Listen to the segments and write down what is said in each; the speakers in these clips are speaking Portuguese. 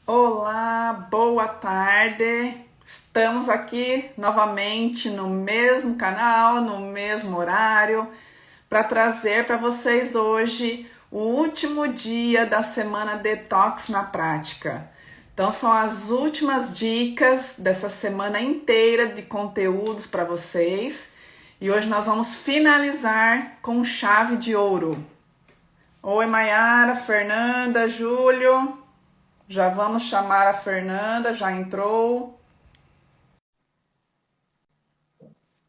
Olá, boa tarde. Estamos aqui novamente no mesmo canal, no mesmo horário, para trazer para vocês hoje o último dia da semana Detox na Prática. Então, são as últimas dicas dessa semana inteira de conteúdos para vocês. E hoje nós vamos finalizar com chave de ouro. Oi, Maiara, Fernanda, Júlio. Já vamos chamar a Fernanda, já entrou.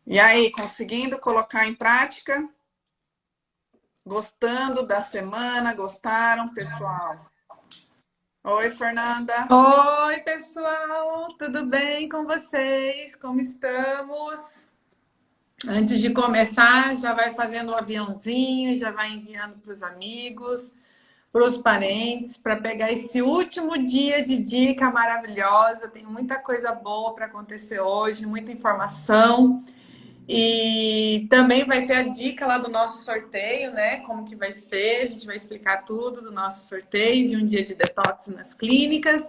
E aí, conseguindo colocar em prática? Gostando da semana? Gostaram, pessoal? Oi, Fernanda. Oi, pessoal, tudo bem com vocês? Como estamos? Antes de começar, já vai fazendo o aviãozinho, já vai enviando para os amigos, para os parentes, para pegar esse último dia de dica maravilhosa. Tem muita coisa boa para acontecer hoje, muita informação. E também vai ter a dica lá do nosso sorteio, né? Como que vai ser, a gente vai explicar tudo do nosso sorteio de um dia de detox nas clínicas.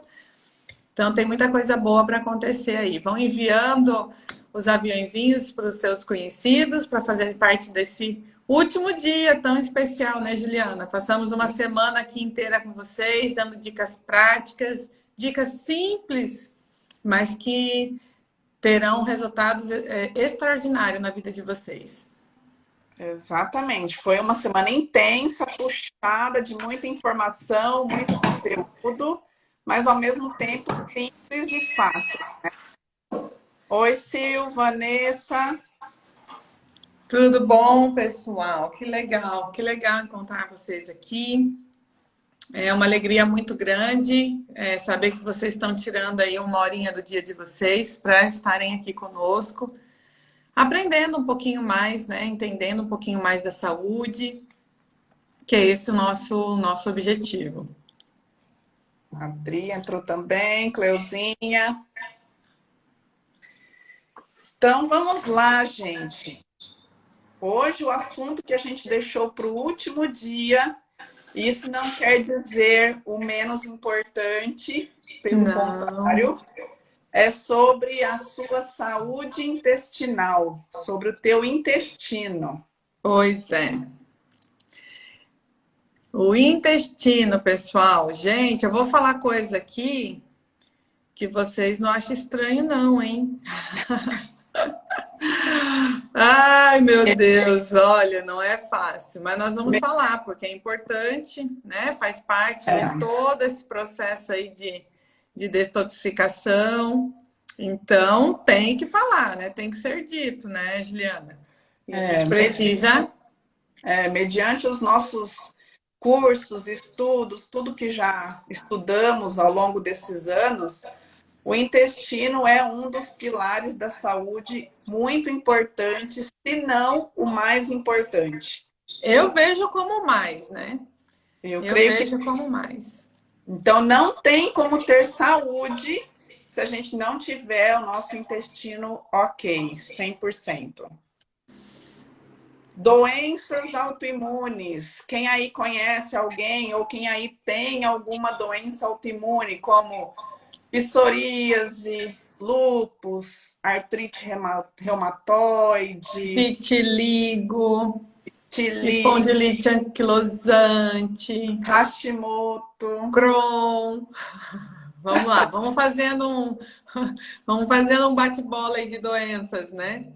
Então tem muita coisa boa para acontecer aí. Vão enviando os aviõezinhos para os seus conhecidos para fazerem parte desse último dia tão especial, né, Juliana? Passamos uma semana aqui inteira com vocês, dando dicas práticas, dicas simples, mas que terão resultados extraordinários na vida de vocês. Exatamente. Foi uma semana intensa, puxada de muita informação, muito conteúdo, mas ao mesmo tempo simples e fácil. Oi, Sil, Vanessa. Tudo bom, pessoal? Que legal encontrar vocês aqui. É uma alegria muito grande saber que vocês estão tirando aí uma horinha do dia de vocês para estarem aqui conosco, aprendendo um pouquinho mais, né? Entendendo um pouquinho mais da saúde, que é esse o nosso objetivo. A Adri entrou também, Cleuzinha. Então vamos lá, gente. Hoje o assunto que a gente deixou para o último dia, isso não quer dizer o menos importante, pelo contrário, é sobre a sua saúde intestinal, sobre o teu intestino. Pois é. O intestino, pessoal. Gente, eu vou falar coisa aqui que vocês não acham estranho, não, hein? Ai, meu Deus, olha, não é fácil, mas nós vamos falar, porque é importante, né? Faz parte de todo esse processo aí de detoxificação. Então, tem que falar, né? Tem que ser dito, né, Juliana? E a gente precisa. Mediante os nossos cursos, estudos, tudo que já estudamos ao longo desses anos, o intestino é um dos pilares da saúde muito importante, se não o mais importante. Eu vejo como mais, né? Eu creio vejo como mais. Então, não tem como ter saúde se a gente não tiver o nosso intestino ok, 100%. Doenças autoimunes. Quem aí conhece alguém ou quem aí tem alguma doença autoimune, como psoríase, lúpus, artrite reumatoide, Vitiligo, vitiligo, espondilite anquilosante, Hashimoto. Crohn. Vamos lá, vamos fazendo um bate-bola aí de doenças, né?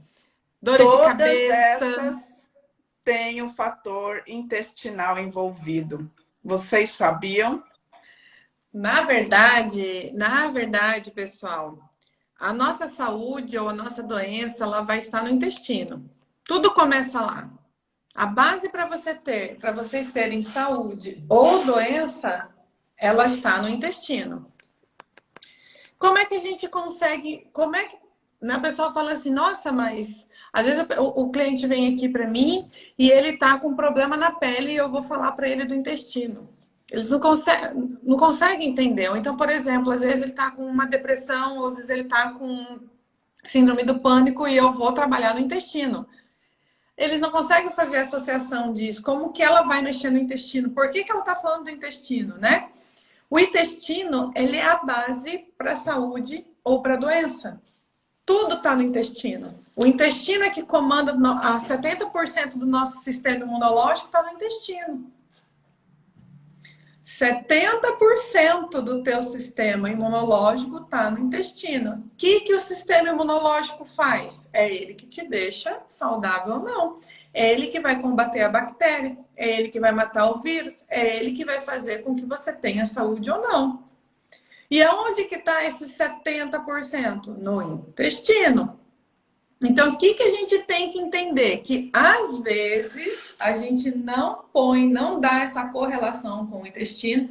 Dores de Todas cabeça. essas têm o fator intestinal envolvido. Vocês sabiam? Na verdade, pessoal, a nossa saúde ou a nossa doença, ela vai estar no intestino. Tudo começa lá. A base para vocês terem saúde ou doença, ela está no intestino. Como é que a gente consegue? Como é que a pessoa fala assim, nossa, mas às vezes o cliente vem aqui para mim e ele tá com problema na pele e eu vou falar para ele do intestino. Eles não conseguem entender. Ou então, por exemplo, às vezes ele tá com uma depressão, ou às vezes ele tá com síndrome do pânico e eu vou trabalhar no intestino. Eles não conseguem fazer associação disso. Como que ela vai mexer no intestino? Por que ela tá falando do intestino, né? O intestino, ele é a base para a saúde ou para a doença. Tudo está no intestino. O intestino é que comanda 70% do nosso sistema imunológico, está no intestino. 70% do teu sistema imunológico está no intestino. O que o sistema imunológico faz? É ele que te deixa saudável ou não. É ele que vai combater a bactéria. É ele que vai matar o vírus. É ele que vai fazer com que você tenha saúde ou não. E aonde que está esse 70%? No intestino. Então, o que a gente tem que entender? Que, às vezes, a gente não dá essa correlação com o intestino,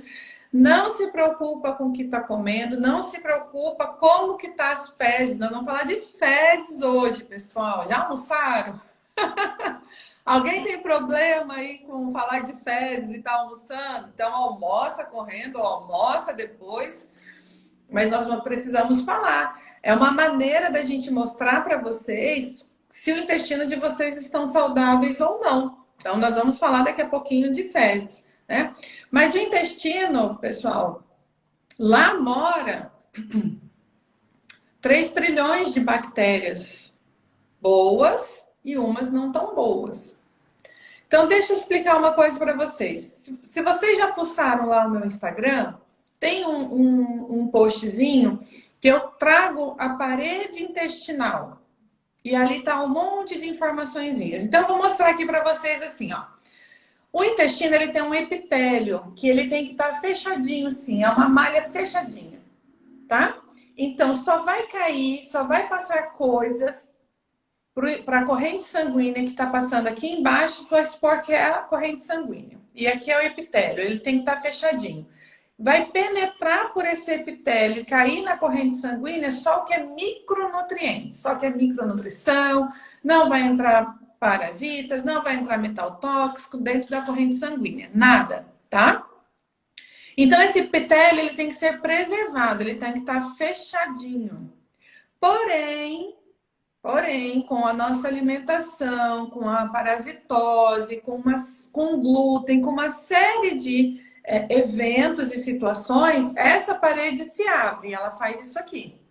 não se preocupa com o que está comendo, não se preocupa como que tá as fezes. Nós vamos falar de fezes hoje, pessoal. Já almoçaram? Alguém tem problema aí com falar de fezes e tá almoçando? Então, almoça correndo, almoça depois. Mas nós não precisamos falar. É uma maneira da gente mostrar para vocês se o intestino de vocês estão saudáveis ou não. Então, nós vamos falar daqui a pouquinho de fezes, né? Mas o intestino, pessoal, lá mora 3 trilhões de bactérias boas e umas não tão boas. Então, deixa eu explicar uma coisa para vocês. Se vocês já fuçaram lá no meu Instagram, tem um postzinho que eu trago a parede intestinal. E ali tá um monte de informaçõezinhas. Então, eu vou mostrar aqui para vocês assim, ó. O intestino, ele tem um epitélio, que ele tem que estar fechadinho assim, é uma malha fechadinha, tá? Então, só vai cair, só vai passar coisas para a corrente sanguínea que está passando aqui embaixo, foi supor que é a corrente sanguínea. E aqui é o epitélio, ele tem que estar fechadinho. Vai penetrar por esse epitélio e cair na corrente sanguínea só o que é micronutrientes, só que é micronutrição, não vai entrar parasitas, não vai entrar metal tóxico dentro da corrente sanguínea, nada, tá? Então esse epitélio ele tem que ser preservado, ele tem que estar fechadinho. Porém, com a nossa alimentação, com a parasitose, com glúten, com uma série de eventos e situações, essa parede se abre, ela faz isso aqui,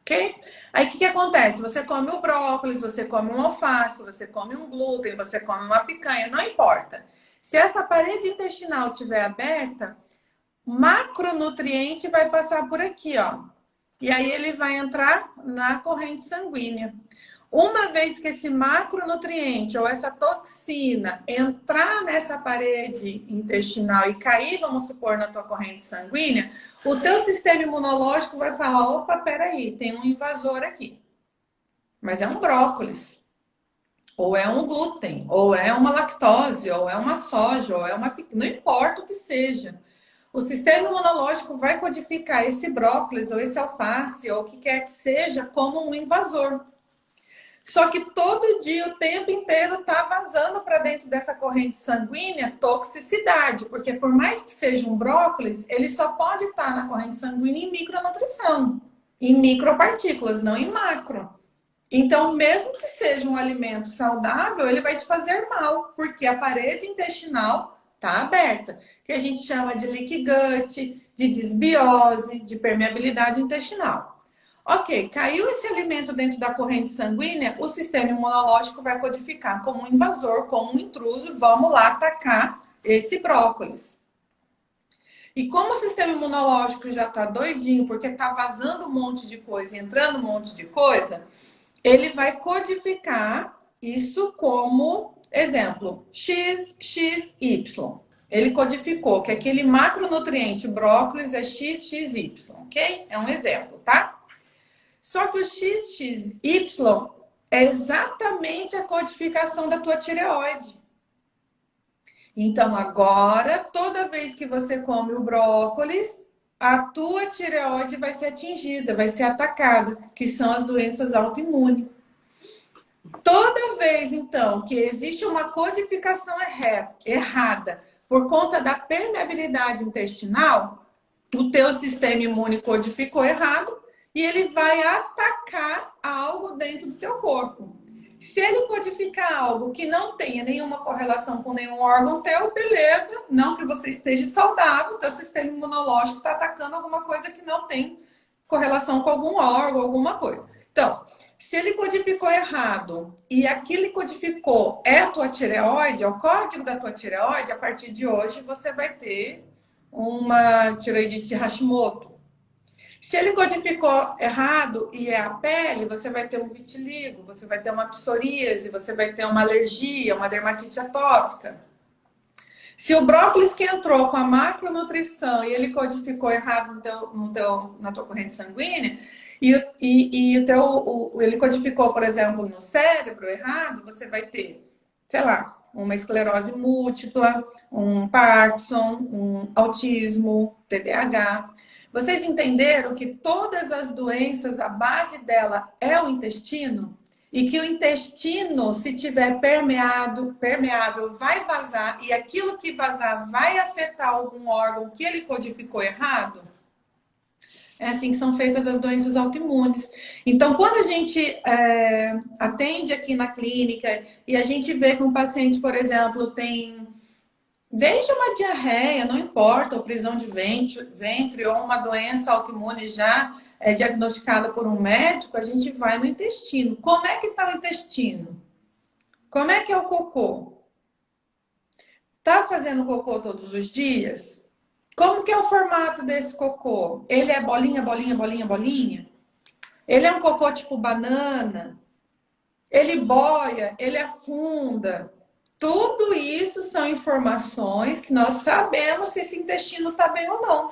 ok? Aí o que acontece? Você come o brócolis, você come um alface, você come um glúten, você come uma picanha, não importa. Se essa parede intestinal estiver aberta, macronutriente vai passar por aqui, ó. E aí ele vai entrar na corrente sanguínea. Uma vez que esse macronutriente ou essa toxina entrar nessa parede intestinal e cair, vamos supor, na tua corrente sanguínea, o teu sistema imunológico vai falar, opa, peraí, tem um invasor aqui. Mas é um brócolis, ou é um glúten, ou é uma lactose, ou é uma soja, ou é uma... Não importa o que seja. O sistema imunológico vai codificar esse brócolis, ou esse alface, ou o que quer que seja, como um invasor. Só que todo dia, o tempo inteiro, tá vazando para dentro dessa corrente sanguínea toxicidade, porque por mais que seja um brócolis, ele só pode estar na corrente sanguínea em micronutrição, em micropartículas, não em macro. Então, mesmo que seja um alimento saudável, ele vai te fazer mal, porque a parede intestinal tá aberta, que a gente chama de leaky gut, de desbiose, de permeabilidade intestinal. Ok, caiu esse alimento dentro da corrente sanguínea, o sistema imunológico vai codificar como um invasor, como um intruso, vamos lá atacar esse brócolis. E como o sistema imunológico já tá doidinho, porque tá vazando um monte de coisa, entrando um monte de coisa, ele vai codificar isso como, exemplo, XXY. Ele codificou que aquele macronutriente brócolis é XXY, ok? É um exemplo, tá? Só que o XXY é exatamente a codificação da tua tireoide. Então, agora, toda vez que você come o brócolis, a tua tireoide vai ser atingida, vai ser atacada, que são as doenças autoimunes. Toda vez, então, que existe uma codificação errada por conta da permeabilidade intestinal, o teu sistema imune codificou errado, e ele vai atacar algo dentro do seu corpo. Se ele codificar algo que não tenha nenhuma correlação com nenhum órgão teu, beleza, não que você esteja saudável, teu sistema imunológico está atacando alguma coisa que não tem correlação com algum órgão, alguma coisa. Então, se ele codificou errado e aquilo que codificou é a tua tireoide, é o código da tua tireoide, a partir de hoje você vai ter uma tireoidite Hashimoto. Se ele codificou errado e é a pele, você vai ter um vitiligo, você vai ter uma psoríase, você vai ter uma alergia, uma dermatite atópica. Se o brócolis que entrou com a macronutrição e ele codificou errado na tua corrente sanguínea, ele codificou, por exemplo, no cérebro errado, você vai ter, sei lá, uma esclerose múltipla, um Parkinson, um autismo, TDAH. Vocês entenderam que todas as doenças, a base dela é o intestino? E que o intestino, se tiver permeável, vai vazar. E aquilo que vazar vai afetar algum órgão que ele codificou errado? É assim que são feitas as doenças autoimunes. Então, quando a gente atende aqui na clínica e a gente vê que um paciente, por exemplo, tem desde uma diarreia, não importa, ou prisão de ventre ou uma doença autoimune já diagnosticada por um médico, a gente vai no intestino. Como é que está o intestino? Como é que é o cocô? Tá fazendo cocô todos os dias? Como que é o formato desse cocô? Ele é bolinha, bolinha, bolinha, bolinha? Ele é um cocô tipo banana? Ele boia? Ele afunda? Tudo isso são informações que nós sabemos se esse intestino está bem ou não.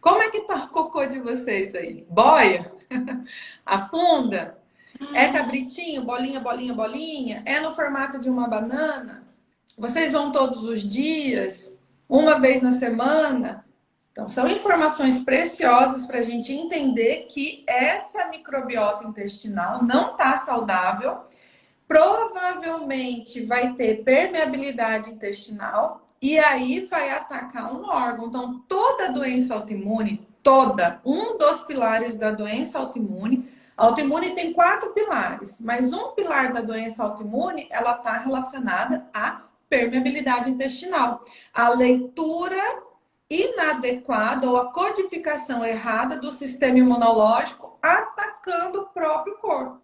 Como é que tá o cocô de vocês aí? Boia? Afunda? É cabritinho? Bolinha, bolinha, bolinha? É no formato de uma banana? Vocês vão todos os dias? Uma vez na semana? Então, são informações preciosas para a gente entender que essa microbiota intestinal não está saudável. Provavelmente vai ter permeabilidade intestinal e aí vai atacar um órgão. Então, toda doença autoimune, um dos pilares da doença autoimune, a autoimune tem 4 pilares, mas um pilar da doença autoimune, ela está relacionada à permeabilidade intestinal. A leitura inadequada ou a codificação errada do sistema imunológico atacando o próprio corpo.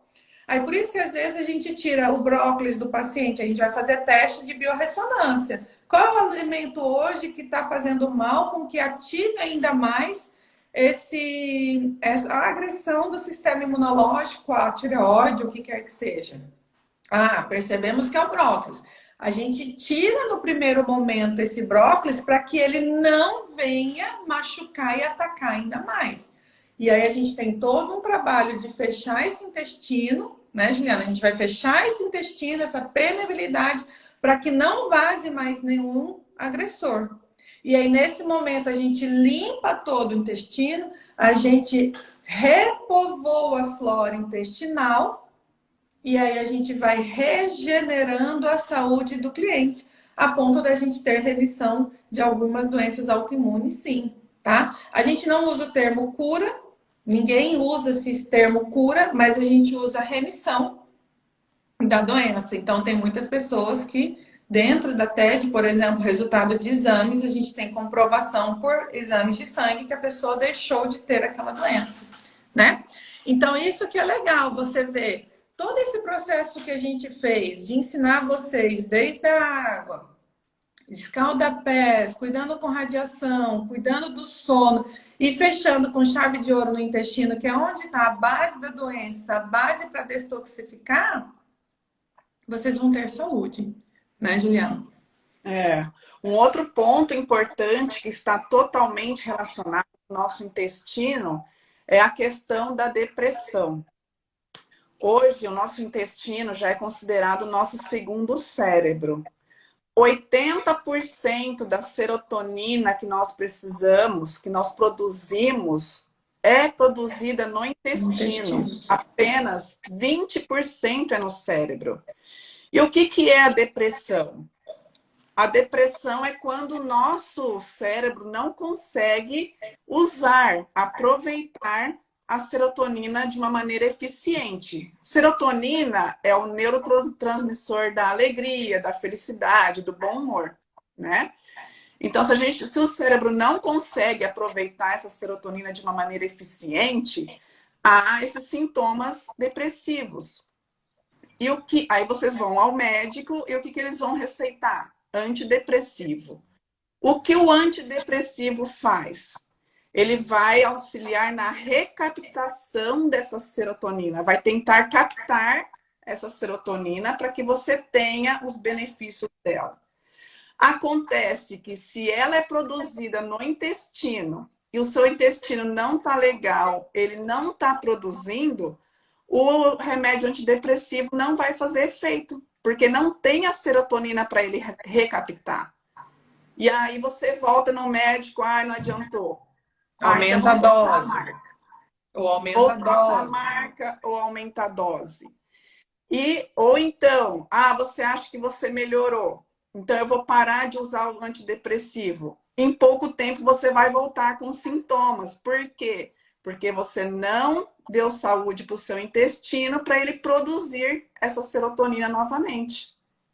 Aí por isso que às vezes a gente tira o brócolis do paciente, a gente vai fazer teste de biorressonância. Qual é o alimento hoje que está fazendo mal com que ative ainda mais essa agressão do sistema imunológico, a tireoide, o que quer que seja? Ah, percebemos que é o brócolis. A gente tira no primeiro momento esse brócolis para que ele não venha machucar e atacar ainda mais. E aí a gente tem todo um trabalho de fechar esse intestino, né, Juliana? A gente vai fechar esse intestino, essa permeabilidade, para que não vaze mais nenhum agressor. E aí, nesse momento, a gente limpa todo o intestino, a gente repovoa a flora intestinal, e aí a gente vai regenerando a saúde do cliente, a ponto da gente ter remissão de algumas doenças autoimunes, sim, tá? A gente não usa o termo cura, ninguém usa esse termo cura, mas a gente usa remissão da doença. Então, tem muitas pessoas que, dentro da TED, por exemplo, resultado de exames, a gente tem comprovação por exames de sangue que a pessoa deixou de ter aquela doença, né? Então, isso que é legal, você ver todo esse processo que a gente fez de ensinar vocês desde a água, escalda-pés, cuidando com radiação, cuidando do sono e fechando com chave de ouro no intestino, que é onde está a base da doença, a base para detoxificar, vocês vão ter saúde, né, Juliana? Um outro ponto importante que está totalmente relacionado ao nosso intestino é a questão da depressão. Hoje, o nosso intestino já é considerado o nosso segundo cérebro. 80% da serotonina que nós precisamos, que nós produzimos, é produzida no intestino. Apenas 20% é no cérebro. E o que é a depressão? A depressão é quando o nosso cérebro não consegue usar, aproveitar a serotonina de uma maneira eficiente. Serotonina é o neurotransmissor da alegria, da felicidade, do bom humor, né? Então, se o cérebro não consegue aproveitar essa serotonina de uma maneira eficiente, há esses sintomas depressivos. Aí vocês vão ao médico e o que eles vão receitar? Antidepressivo. O que o antidepressivo faz? Ele vai auxiliar na recaptação dessa serotonina, vai tentar captar essa serotonina para que você tenha os benefícios dela. Acontece que se ela é produzida no intestino e o seu intestino não está legal, ele não está produzindo, o remédio antidepressivo não vai fazer efeito, porque não tem a serotonina para ele recaptar. E aí você volta no médico, não adiantou. Aumenta a dose. Ou aumenta a dose. Ou aumenta a dose. Ou então, você acha que você melhorou. Então eu vou parar de usar o antidepressivo. Em pouco tempo você vai voltar com sintomas. Por quê? Porque você não deu saúde para o seu intestino para ele produzir essa serotonina novamente.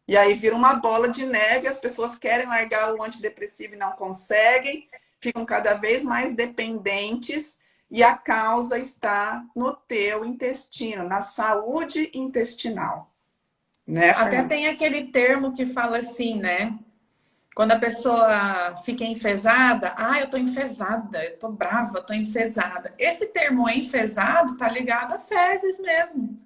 E aí vira uma bola de neve, as pessoas querem largar o antidepressivo e não conseguem, ficam cada vez mais dependentes e a causa está no teu intestino, na saúde intestinal. Né, até tem aquele termo que fala assim, né? Quando a pessoa fica enfesada, eu tô enfesada, eu tô brava, tô enfesada. Esse termo enfesado tá ligado a fezes mesmo.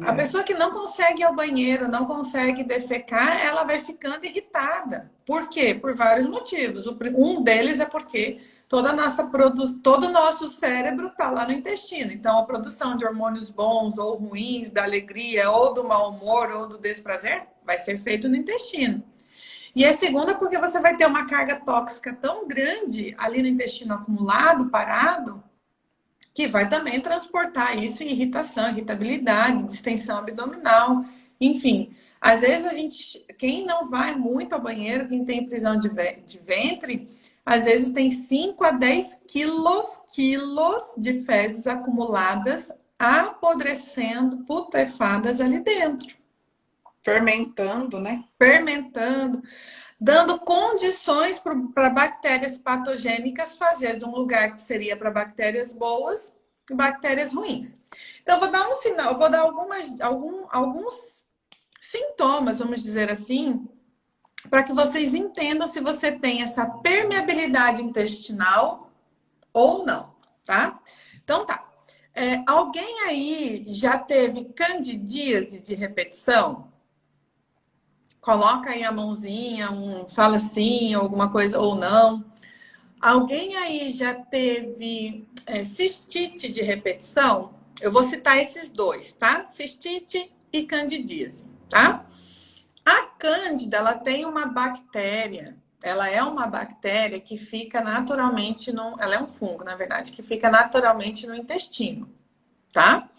A pessoa que não consegue ir ao banheiro, não consegue defecar, ela vai ficando irritada. Por quê? Por vários motivos. Um deles é porque todo o nosso cérebro está lá no intestino. Então, a produção de hormônios bons ou ruins, da alegria, ou do mau humor, ou do desprazer, vai ser feito no intestino. E a segunda, porque você vai ter uma carga tóxica tão grande ali no intestino acumulado, parado, que vai também transportar isso em irritação, irritabilidade, distensão abdominal, enfim. Às vezes quem não vai muito ao banheiro, quem tem prisão de ventre, às vezes tem 5 a 10 quilos de fezes acumuladas, apodrecendo, putrefadas ali dentro. Fermentando, né? Fermentando, dando condições para bactérias patogênicas fazer de um lugar que seria para bactérias boas, bactérias ruins. Então, eu vou dar um sinal, eu vou dar alguns sintomas, vamos dizer assim, para que vocês entendam se você tem essa permeabilidade intestinal ou não, tá? Então, tá. Alguém aí já teve candidíase de repetição? Coloca aí a mãozinha, fala sim, alguma coisa ou não. Alguém aí já teve cistite de repetição? Eu vou citar esses dois, tá? Cistite e candidíase, tá? A cândida, ela tem uma bactéria, ela é uma bactéria que fica naturalmente ela é um fungo, na verdade, que fica naturalmente no intestino, tá?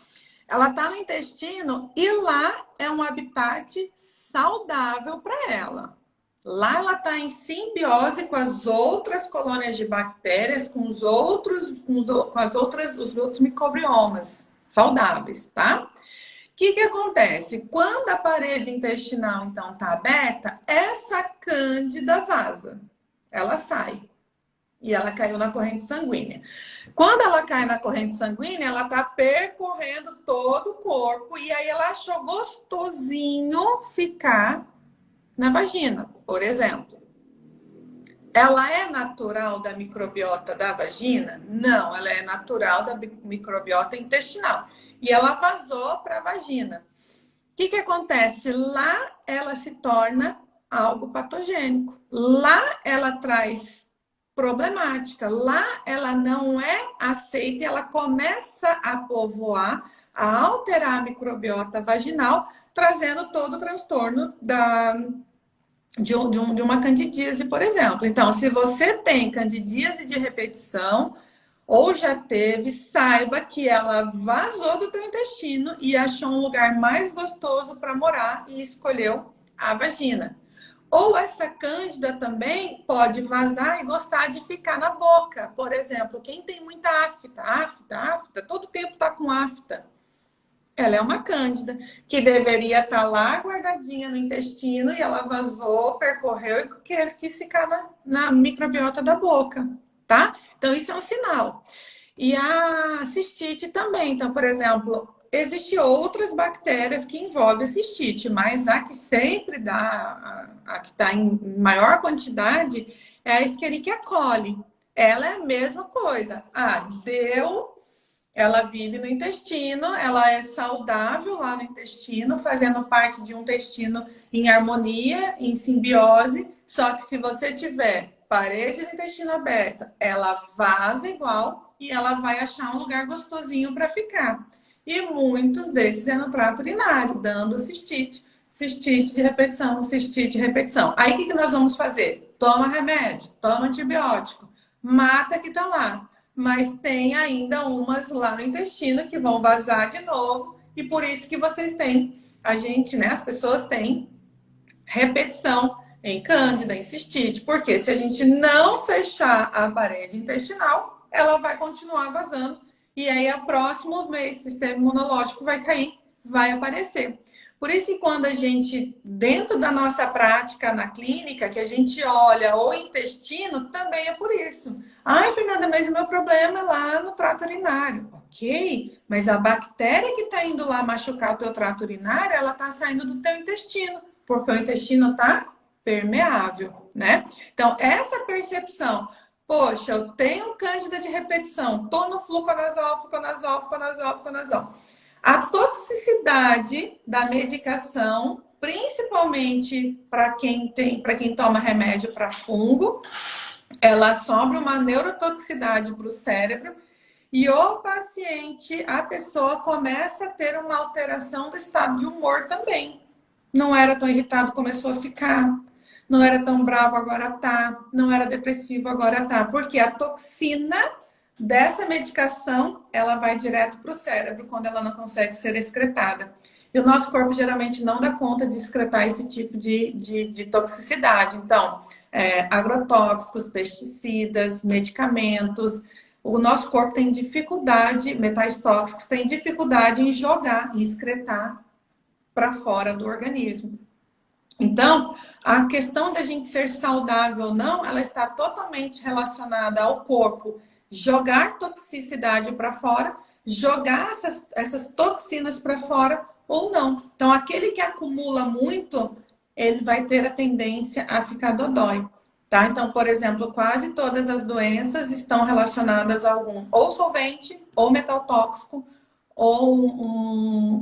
Ela está no intestino e lá é um habitat saudável para ela. Lá ela está em simbiose com as outras colônias de bactérias, com os outros microbiomas saudáveis, tá? O que acontece? Quando a parede intestinal, então, está aberta, essa cândida vaza. Ela sai. E ela caiu na corrente sanguínea. Quando ela cai na corrente sanguínea, ela está percorrendo todo o corpo e aí ela achou gostosinho ficar na vagina, por exemplo. Ela é natural da microbiota da vagina? Não, ela é natural da microbiota intestinal. E ela vazou para a vagina. O que acontece? Lá ela se torna algo patogênico. Lá ela traz problemática. Lá ela não é aceita e ela começa a povoar, a alterar a microbiota vaginal, trazendo todo o transtorno de uma candidíase, por exemplo. Então, se você tem candidíase de repetição ou já teve, saiba que ela vazou do teu intestino e achou um lugar mais gostoso para morar e escolheu a vagina. Ou essa cândida também pode vazar e gostar de ficar na boca. Por exemplo, quem tem muita afta, todo tempo está com afta. Ela é uma cândida que deveria estar lá guardadinha no intestino e ela vazou, percorreu e quis ficar na microbiota da boca, tá? Então, isso é um sinal. E a cistite também. Então, por exemplo, existem outras bactérias que envolvem a cistite, mas a que sempre dá, a que está em maior quantidade é a Escherichia coli. Ela é a mesma coisa. Ela vive no intestino, ela é saudável lá no intestino, fazendo parte de um intestino em harmonia, em simbiose. Só que se você tiver parede do intestino aberta, ela vaza igual e ela vai achar um lugar gostosinho para ficar. E muitos desses é no trato urinário, dando cistite, cistite de repetição, cistite de repetição. Aí o que nós vamos fazer? Toma remédio, toma antibiótico, mata que tá lá. Mas tem ainda umas lá no intestino que vão vazar de novo. E por isso que vocês têm, a gente, né, as pessoas têm repetição em cândida, em cistite. Porque se a gente não fechar a parede intestinal, ela vai continuar vazando. E aí, a próximo mês, o sistema imunológico vai cair, vai aparecer. Por isso que quando a gente, dentro da nossa prática na clínica, que a gente olha o intestino, também é por isso. Ai, Fernanda, mas o meu problema é lá no trato urinário. Ok, mas a bactéria que está indo lá machucar o teu trato urinário, ela está saindo do teu intestino, porque o intestino está permeável, né? Então, essa percepção, poxa, eu tenho cândida de repetição, tô no fluconazol, fluconazol, fluconazol, fluconazol. A toxicidade da medicação, principalmente para quem toma remédio para fungo, ela sobra uma neurotoxicidade para o cérebro e o paciente, a pessoa começa a ter uma alteração do estado de humor também. Não era tão irritado, começou a ficar. Não era tão bravo, agora tá. Não era depressivo, agora tá. Porque a toxina dessa medicação, ela vai direto para o cérebro quando ela não consegue ser excretada. E o nosso corpo geralmente não dá conta de excretar esse tipo de toxicidade. Então, agrotóxicos, pesticidas, medicamentos. O nosso corpo tem dificuldade, metais tóxicos, tem dificuldade em jogar, em excretar para fora do organismo. Então, a questão da gente ser saudável ou não, ela está totalmente relacionada ao corpo jogar toxicidade para fora, jogar essas toxinas para fora ou não. Então, aquele que acumula muito, ele vai ter a tendência a ficar dodói. Tá? Então, por exemplo, quase todas as doenças estão relacionadas a algum ou solvente, ou metal tóxico, ou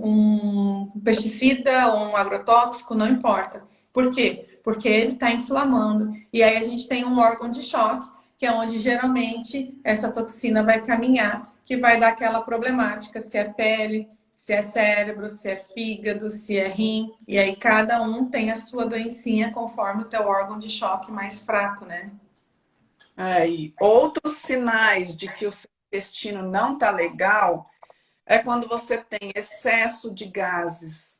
um pesticida, ou um agrotóxico, não importa. Por quê? Porque ele está inflamando. E aí a gente tem um órgão de choque, que é onde geralmente essa toxina vai caminhar, que vai dar aquela problemática, se é pele, se é cérebro, se é fígado, se é rim. E aí cada um tem a sua doencinha conforme o teu órgão de choque mais fraco, né? E outros sinais de que o seu intestino não tá legal é quando você tem excesso de gases,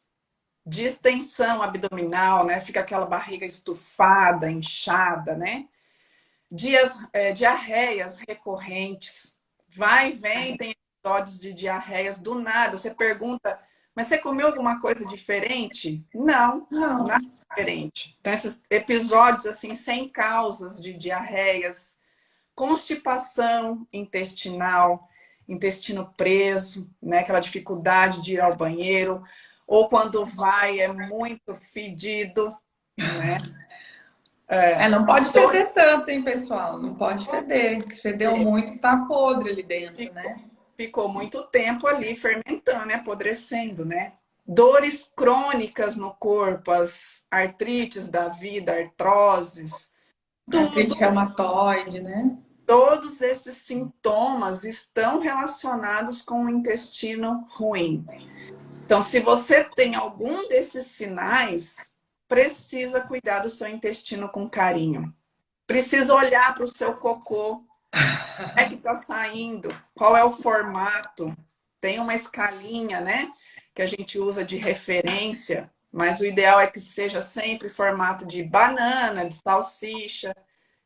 distensão abdominal, né? Fica aquela barriga estufada, inchada, né? Diarreias recorrentes. Vai e vem, tem episódios de diarreias do nada. Você pergunta, mas você comeu alguma coisa diferente? Não, Não. nada diferente. Então, esses episódios assim, sem causas de diarreias, constipação intestinal, intestino preso, né? Aquela dificuldade de ir ao banheiro, ou quando vai é muito fedido, né? Não pode Dores, feder tanto, hein, pessoal? Não pode feder. Se fedeu muito, tá podre ali dentro, né? ficou muito tempo ali fermentando, né? Apodrecendo, né? Dores crônicas no corpo, as artrites da vida, artroses, Artrite tudo. reumatoide, né? Todos esses sintomas estão relacionados com o intestino ruim. Então, se você tem algum desses sinais, precisa cuidar do seu intestino com carinho. Precisa olhar para o seu cocô. Como é que está saindo? Qual é o formato? Tem uma escalinha, né? Que a gente usa de referência mas o ideal é que seja sempre formato de banana, de salsicha,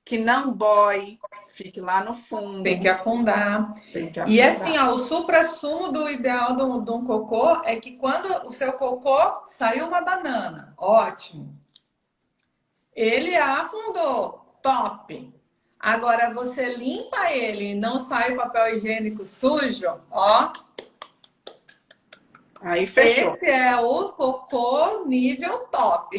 que não boie, fique lá no Tem fundo, que afundar. tem que E assim, afundar. ó, o suprassumo do ideal de um cocô é que quando o seu cocô saiu uma banana, ótimo. Ele afundou, top. Agora você limpa ele e não sai o papel higiênico sujo, ó. Aí fechou. Esse é o cocô nível top.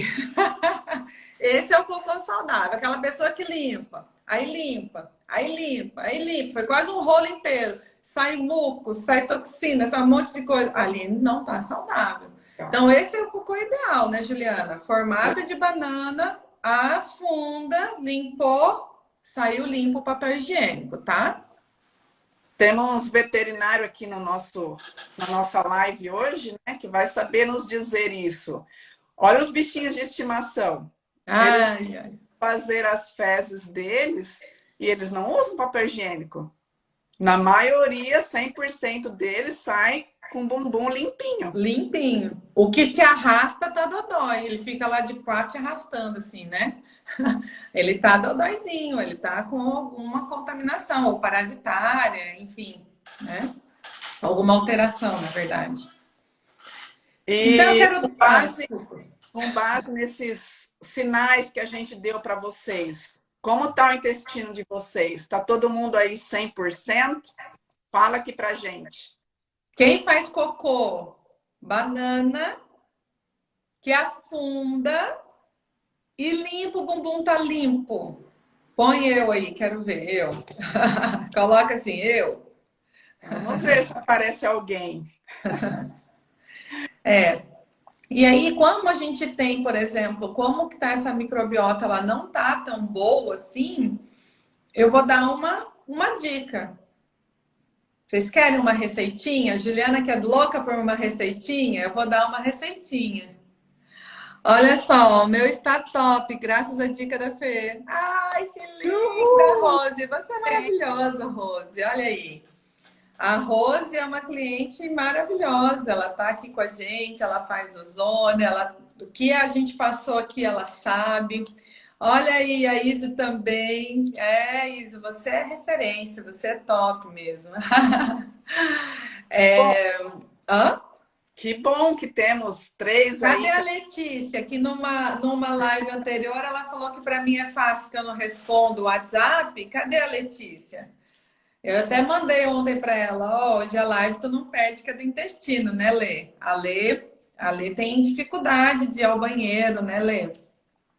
Esse é o cocô saudável, aquela pessoa que limpa, aí limpa, aí limpa, aí limpa. Foi quase um rolo inteiro. Sai muco, sai toxina, sai um monte de coisa. Ali não tá saudável. Então, esse é o cocô ideal, né, Juliana? Formato de banana, afunda, limpou, saiu limpo o papel higiênico, tá? Temos veterinário aqui no na nossa live hoje, né, que vai saber nos dizer isso. Olha os bichinhos de estimação. Eles vão Ai, ai. fazer as fezes deles e eles não usam papel higiênico. Na maioria, 100% deles sai com o bumbum limpinho. Limpinho. O que se arrasta tá dodói. Ele fica lá de quatro se arrastando, assim, né? Ele tá dodóizinho, ele tá com alguma contaminação, ou parasitária, enfim, né? Alguma alteração, na verdade. Então eu E quero. Ah, desculpa. com base nesses sinais que a gente deu para vocês, como está o intestino de vocês? Está todo mundo aí 100%? Fala aqui para gente. Quem faz cocô? Banana, que afunda e limpa, o bumbum tá limpo. Põe eu aí, quero ver, eu. Coloca assim, eu. Vamos ver se aparece alguém. É. E aí, como a gente tem, por exemplo, como que tá essa microbiota, ela não tá tão boa assim, eu vou dar uma dica. Vocês querem uma receitinha? Juliana, que é louca por uma receitinha, eu vou dar uma receitinha. Olha só, o meu está top, graças à dica da Fê. Ai, que linda, Uhul! Rose. Você é maravilhosa, Rose. Olha aí. A Rose é uma cliente maravilhosa. Ela está aqui com a gente, ela faz ozônio, o que a gente passou aqui, ela sabe. Olha aí, a Iso também. É, Iso, você é referência, você é top mesmo. Bom, Hã? que bom que temos três Cadê aí. a Letícia? Que numa live anterior ela falou que para mim é fácil que eu não respondo o WhatsApp. Cadê a Letícia? Eu até mandei ontem para ela, ó, hoje a live tu não perde que é do intestino, né, Lê? A Lê tem dificuldade de ir ao banheiro, né, Lê?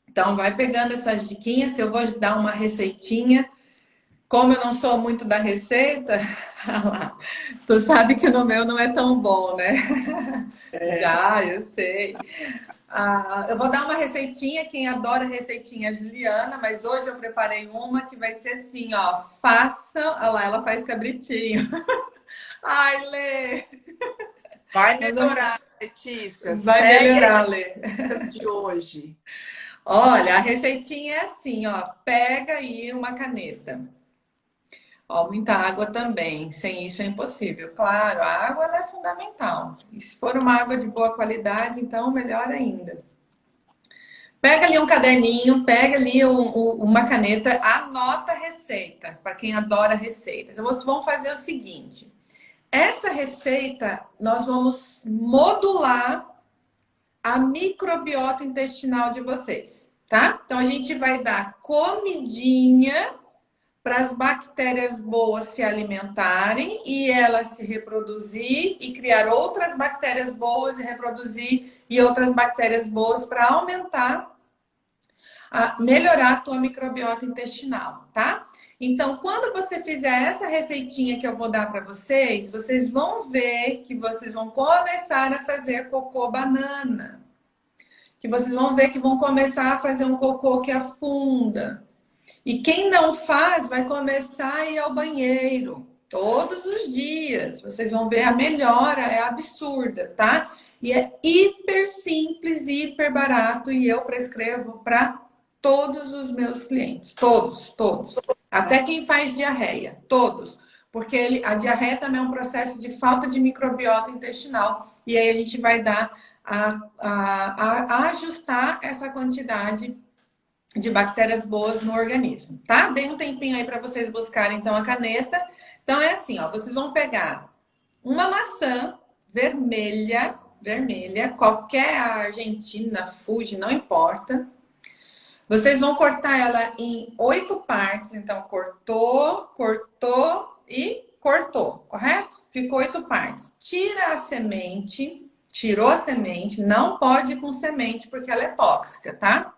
Então vai pegando essas diquinhas, eu vou dar uma receitinha. Como eu não sou muito da receita, tu sabe que no meu não é tão bom, né? Já, eu sei. Ah, eu vou dar uma receitinha, quem adora receitinha é a Juliana, mas hoje eu preparei uma que vai ser assim, ó, faça... Olha lá, ela faz cabritinho. Ai, Lê! Vai Nós vamos... melhorar, Letícia. Vai Segue melhorar, Lê. as de hoje. Olha, a receitinha é assim, ó, pega aí uma caneta. Ó, muita água também, sem isso é impossível. Claro, a água ela é fundamental. E se for uma água de boa qualidade, então melhor ainda. Pega ali um caderninho, pega ali uma caneta, anota a receita, para quem adora receita. Então, vocês vão fazer o seguinte: essa receita nós vamos modular a microbiota intestinal de vocês, tá? Então, a gente vai dar comidinha para as bactérias boas se alimentarem e elas se reproduzir e criar outras bactérias boas e reproduzir e outras bactérias boas para aumentar melhorar a tua microbiota intestinal, tá? Então, quando você fizer essa receitinha que eu vou dar para vocês, vocês vão ver que vocês vão começar a fazer cocô banana. Que vocês vão ver que vão começar a fazer um cocô que afunda. E quem não faz vai começar a ir ao banheiro todos os dias. Vocês vão ver a melhora é absurda, tá? E é hiper simples, hiper barato e eu prescrevo para todos os meus clientes, todos, todos. Até quem faz diarreia, todos. Porque a diarreia também é um processo de falta de microbiota intestinal. E aí a gente vai dar a ajustar essa quantidade de bactérias boas no organismo, tá? Dei um tempinho aí para vocês buscarem então a caneta. Então é assim, ó, vocês vão pegar uma maçã vermelha, qualquer argentina, Fuji, não importa. Vocês vão cortar ela em 8 partes, então cortou e cortou, correto? Ficou 8 partes. Tira a semente, tirou a semente, não pode ir com semente porque ela é tóxica, tá?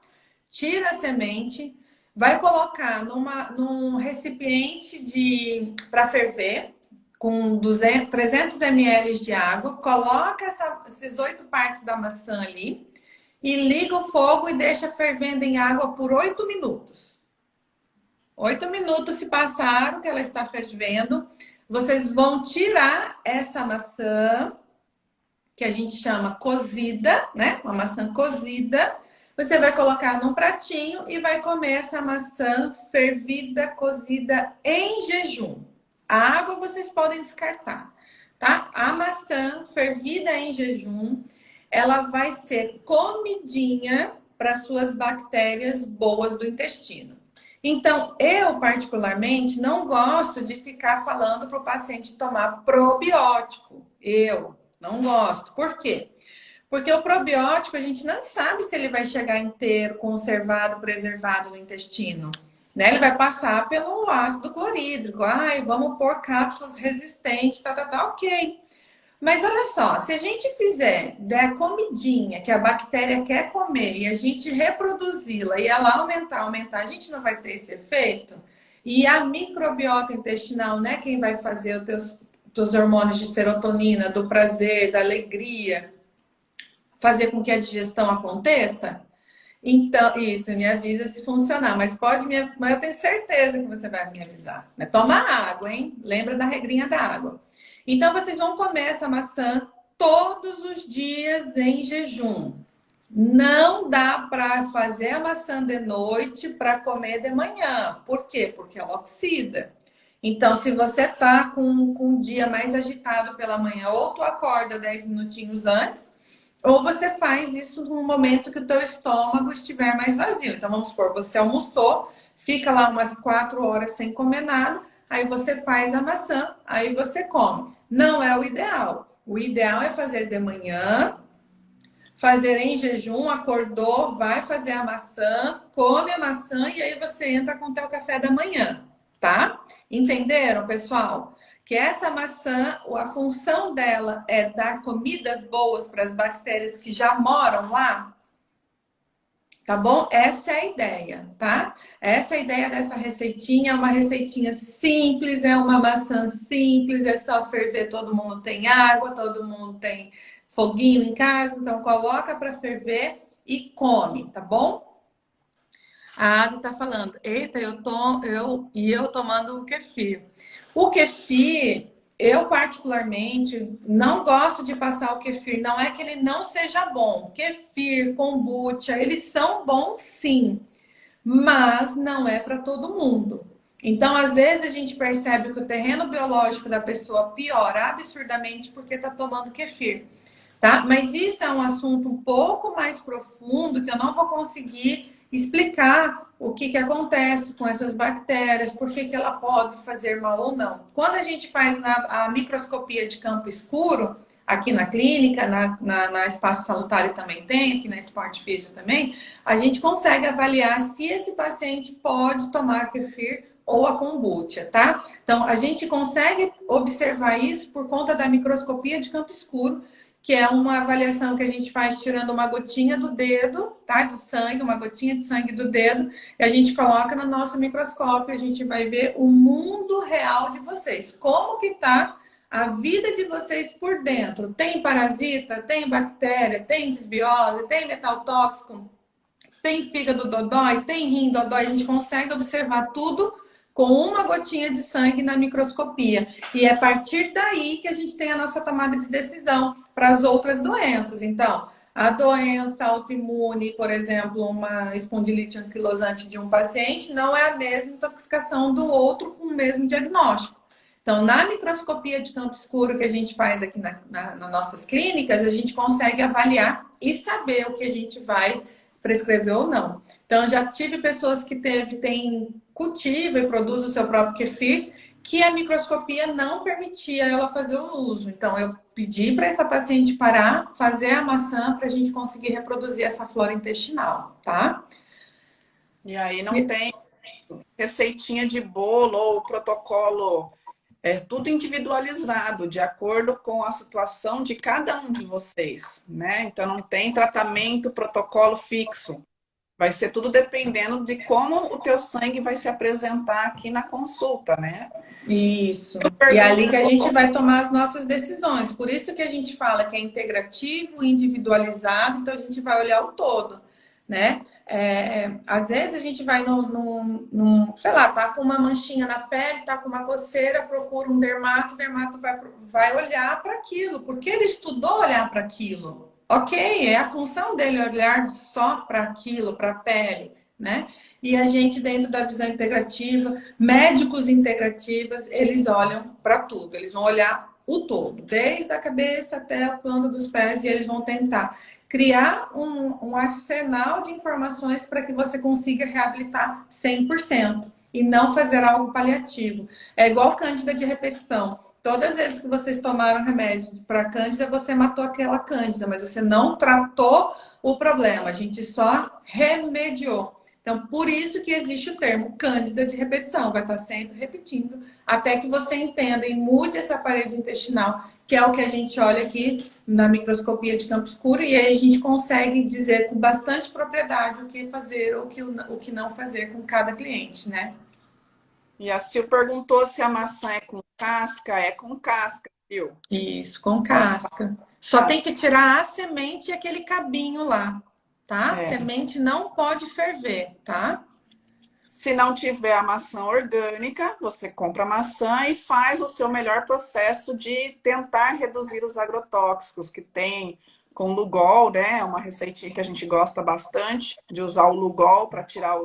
Tira a semente, vai colocar num recipiente para ferver com 300 ml de água, coloca essas 8 partes da maçã ali e liga o fogo e deixa fervendo em água por 8 minutos. 8 minutos se passaram que ela está fervendo, vocês vão tirar essa maçã, que a gente chama cozida, né? Uma maçã cozida. Você vai colocar num pratinho e vai comer essa maçã fervida, cozida em jejum. A água vocês podem descartar, tá? A maçã fervida em jejum, ela vai ser comidinha para suas bactérias boas do intestino. Então, eu particularmente não gosto de ficar falando para o paciente tomar probiótico. Eu não gosto. Por quê? Porque o probiótico a gente não sabe se ele vai chegar inteiro, conservado, preservado no intestino. Né? Ele vai passar pelo ácido clorídrico. Ai, vamos pôr cápsulas resistentes, ok. Mas olha só, se a gente fizer da comidinha que a bactéria quer comer e a gente reproduzi-la e ela aumentar, a gente não vai ter esse efeito? E a microbiota intestinal, né? Quem vai fazer os teus hormônios de serotonina, do prazer, da alegria, fazer com que a digestão aconteça? Então, isso, me avisa se funcionar. Mas mas eu tenho certeza que você vai me avisar. Mas toma água, hein? Lembra da regrinha da água. Então, vocês vão comer essa maçã todos os dias em jejum. Não dá para fazer a maçã de noite para comer de manhã. Por quê? Porque ela oxida. Então, se você tá com um dia mais agitado pela manhã, ou tu acorda 10 minutinhos antes, ou você faz isso no momento que o teu estômago estiver mais vazio. Então, vamos supor, você almoçou, fica lá umas 4 horas sem comer nada, aí você faz a maçã, aí você come. Não é o ideal. O ideal é fazer de manhã, fazer em jejum, acordou, vai fazer a maçã, come a maçã e aí você entra com o teu café da manhã, tá? Entenderam, pessoal? Que essa maçã, a função dela é dar comidas boas para as bactérias que já moram lá. Tá bom? Essa é a ideia, tá? Essa é a ideia dessa receitinha, é uma receitinha simples, é uma maçã simples, é só ferver, todo mundo tem água, todo mundo tem foguinho em casa, então coloca para ferver e come, tá bom? A Água tá falando, eita, eu tomando o kefir. O kefir, eu particularmente não gosto de passar o kefir. Não é que ele não seja bom. Kefir, kombucha, eles são bons sim, mas não é para todo mundo. Então, às vezes a gente percebe que o terreno biológico da pessoa piora absurdamente porque está tomando kefir, tá? Mas isso é um assunto um pouco mais profundo que eu não vou conseguir explicar o que acontece com essas bactérias, por que ela pode fazer mal ou não. Quando a gente faz a microscopia de campo escuro, aqui na clínica, na Espaço Salutário também tem, aqui na Esporte Físio também, a gente consegue avaliar se esse paciente pode tomar kefir ou a kombucha, tá? Então, a gente consegue observar isso por conta da microscopia de campo escuro, que é uma avaliação que a gente faz tirando uma gotinha do dedo, tá? De sangue, uma gotinha de sangue do dedo, e a gente coloca no nosso microscópio, a gente vai ver o mundo real de vocês. Como que tá a vida de vocês por dentro? Tem parasita, tem bactéria, tem desbiose, tem metal tóxico, tem fígado dodói, tem rim dodói, a gente consegue observar tudo com uma gotinha de sangue na microscopia. E é a partir daí que a gente tem a nossa tomada de decisão para as outras doenças. Então, a doença autoimune, por exemplo, uma espondilite anquilosante de um paciente, não é a mesma intoxicação do outro com o mesmo diagnóstico. Então, na microscopia de campo escuro que a gente faz aqui nas nossas clínicas, a gente consegue avaliar e saber o que a gente vai prescrever ou não. Então, já tive pessoas que têm cultivo e produz o seu próprio kefir, que a microscopia não permitia ela fazer o uso. Então, eu pedi para essa paciente parar, fazer a maçã para a gente conseguir reproduzir essa flora intestinal, tá? E aí não tem receitinha de bolo ou protocolo, é tudo individualizado, de acordo com a situação de cada um de vocês, né? Então não tem tratamento, protocolo fixo. Vai ser tudo dependendo de como o teu sangue vai se apresentar aqui na consulta, né? Isso. E é ali que a gente vai tomar as nossas decisões. Por isso que a gente fala que é integrativo, individualizado, então a gente vai olhar o todo, né? Às vezes a gente vai sei lá, tá com uma manchinha na pele, tá com uma coceira, procura um dermato, o dermato vai olhar para aquilo, porque ele estudou olhar para aquilo. Ok, é a função dele olhar só para aquilo, para a pele, né? E a gente, dentro da visão integrativa, médicos integrativas, eles olham para tudo, eles vão olhar o todo, desde a cabeça até a planta dos pés, e eles vão tentar criar um arsenal de informações para que você consiga reabilitar 100% e não fazer algo paliativo. É igual cândida de repetição. Todas as vezes que vocês tomaram remédio para cândida, você matou aquela cândida, mas você não tratou o problema, a gente só remediou. Então, por isso que existe o termo cândida de repetição, vai estar sempre repetindo, até que você entenda e mude essa parede intestinal, que é o que a gente olha aqui na microscopia de campo escuro, e aí a gente consegue dizer com bastante propriedade o que fazer ou o que não fazer com cada cliente, né? E a Sil perguntou se a maçã é com casca. É com casca, Sil. Isso, com casca. Só tem que tirar a semente e aquele cabinho lá, tá? É. Semente não pode ferver, tá? Se não tiver a maçã orgânica, você compra a maçã e faz o seu melhor processo de tentar reduzir os agrotóxicos que tem com Lugol, né? É uma receitinha que a gente gosta bastante de usar o Lugol para tirar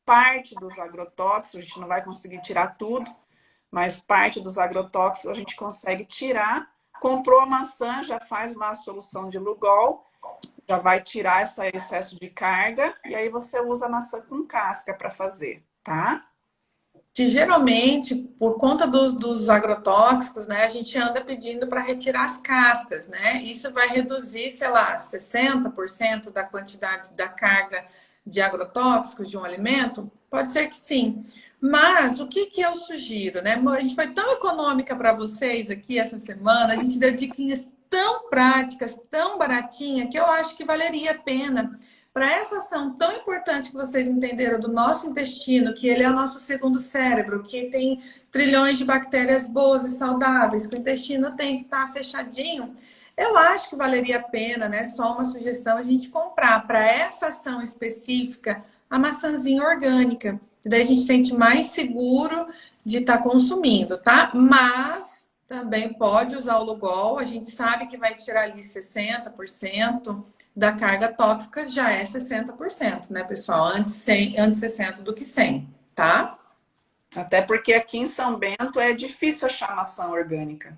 parte dos agrotóxicos. A gente não vai conseguir tirar tudo, mas parte dos agrotóxicos a gente consegue tirar. Comprou a maçã, já faz uma solução de Lugol, já vai tirar esse excesso de carga, e aí você usa a maçã com casca para fazer, tá? Que geralmente, por conta dos agrotóxicos, né, a gente anda pedindo para retirar as cascas, né? Isso vai reduzir, sei lá, 60% da quantidade da carga de agrotóxicos de um alimento? Pode ser que sim. Mas o que eu sugiro, né? A gente foi tão econômica para vocês aqui essa semana, a gente deu diquinhas tão práticas, tão baratinha, que eu acho que valeria a pena para essa ação tão importante que vocês entenderam do nosso intestino, que ele é o nosso segundo cérebro, que tem trilhões de bactérias boas e saudáveis, que o intestino tem que estar fechadinho. Eu acho que valeria a pena, né? Só uma sugestão, a gente comprar para essa ação específica a maçãzinha orgânica. E daí a gente se sente mais seguro de estar consumindo, tá? Mas também pode usar o Lugol, a gente sabe que vai tirar ali 60% da carga tóxica, já é 60%, né, pessoal? Antes 60 do que 100, tá? Até porque aqui em São Bento é difícil achar maçã orgânica.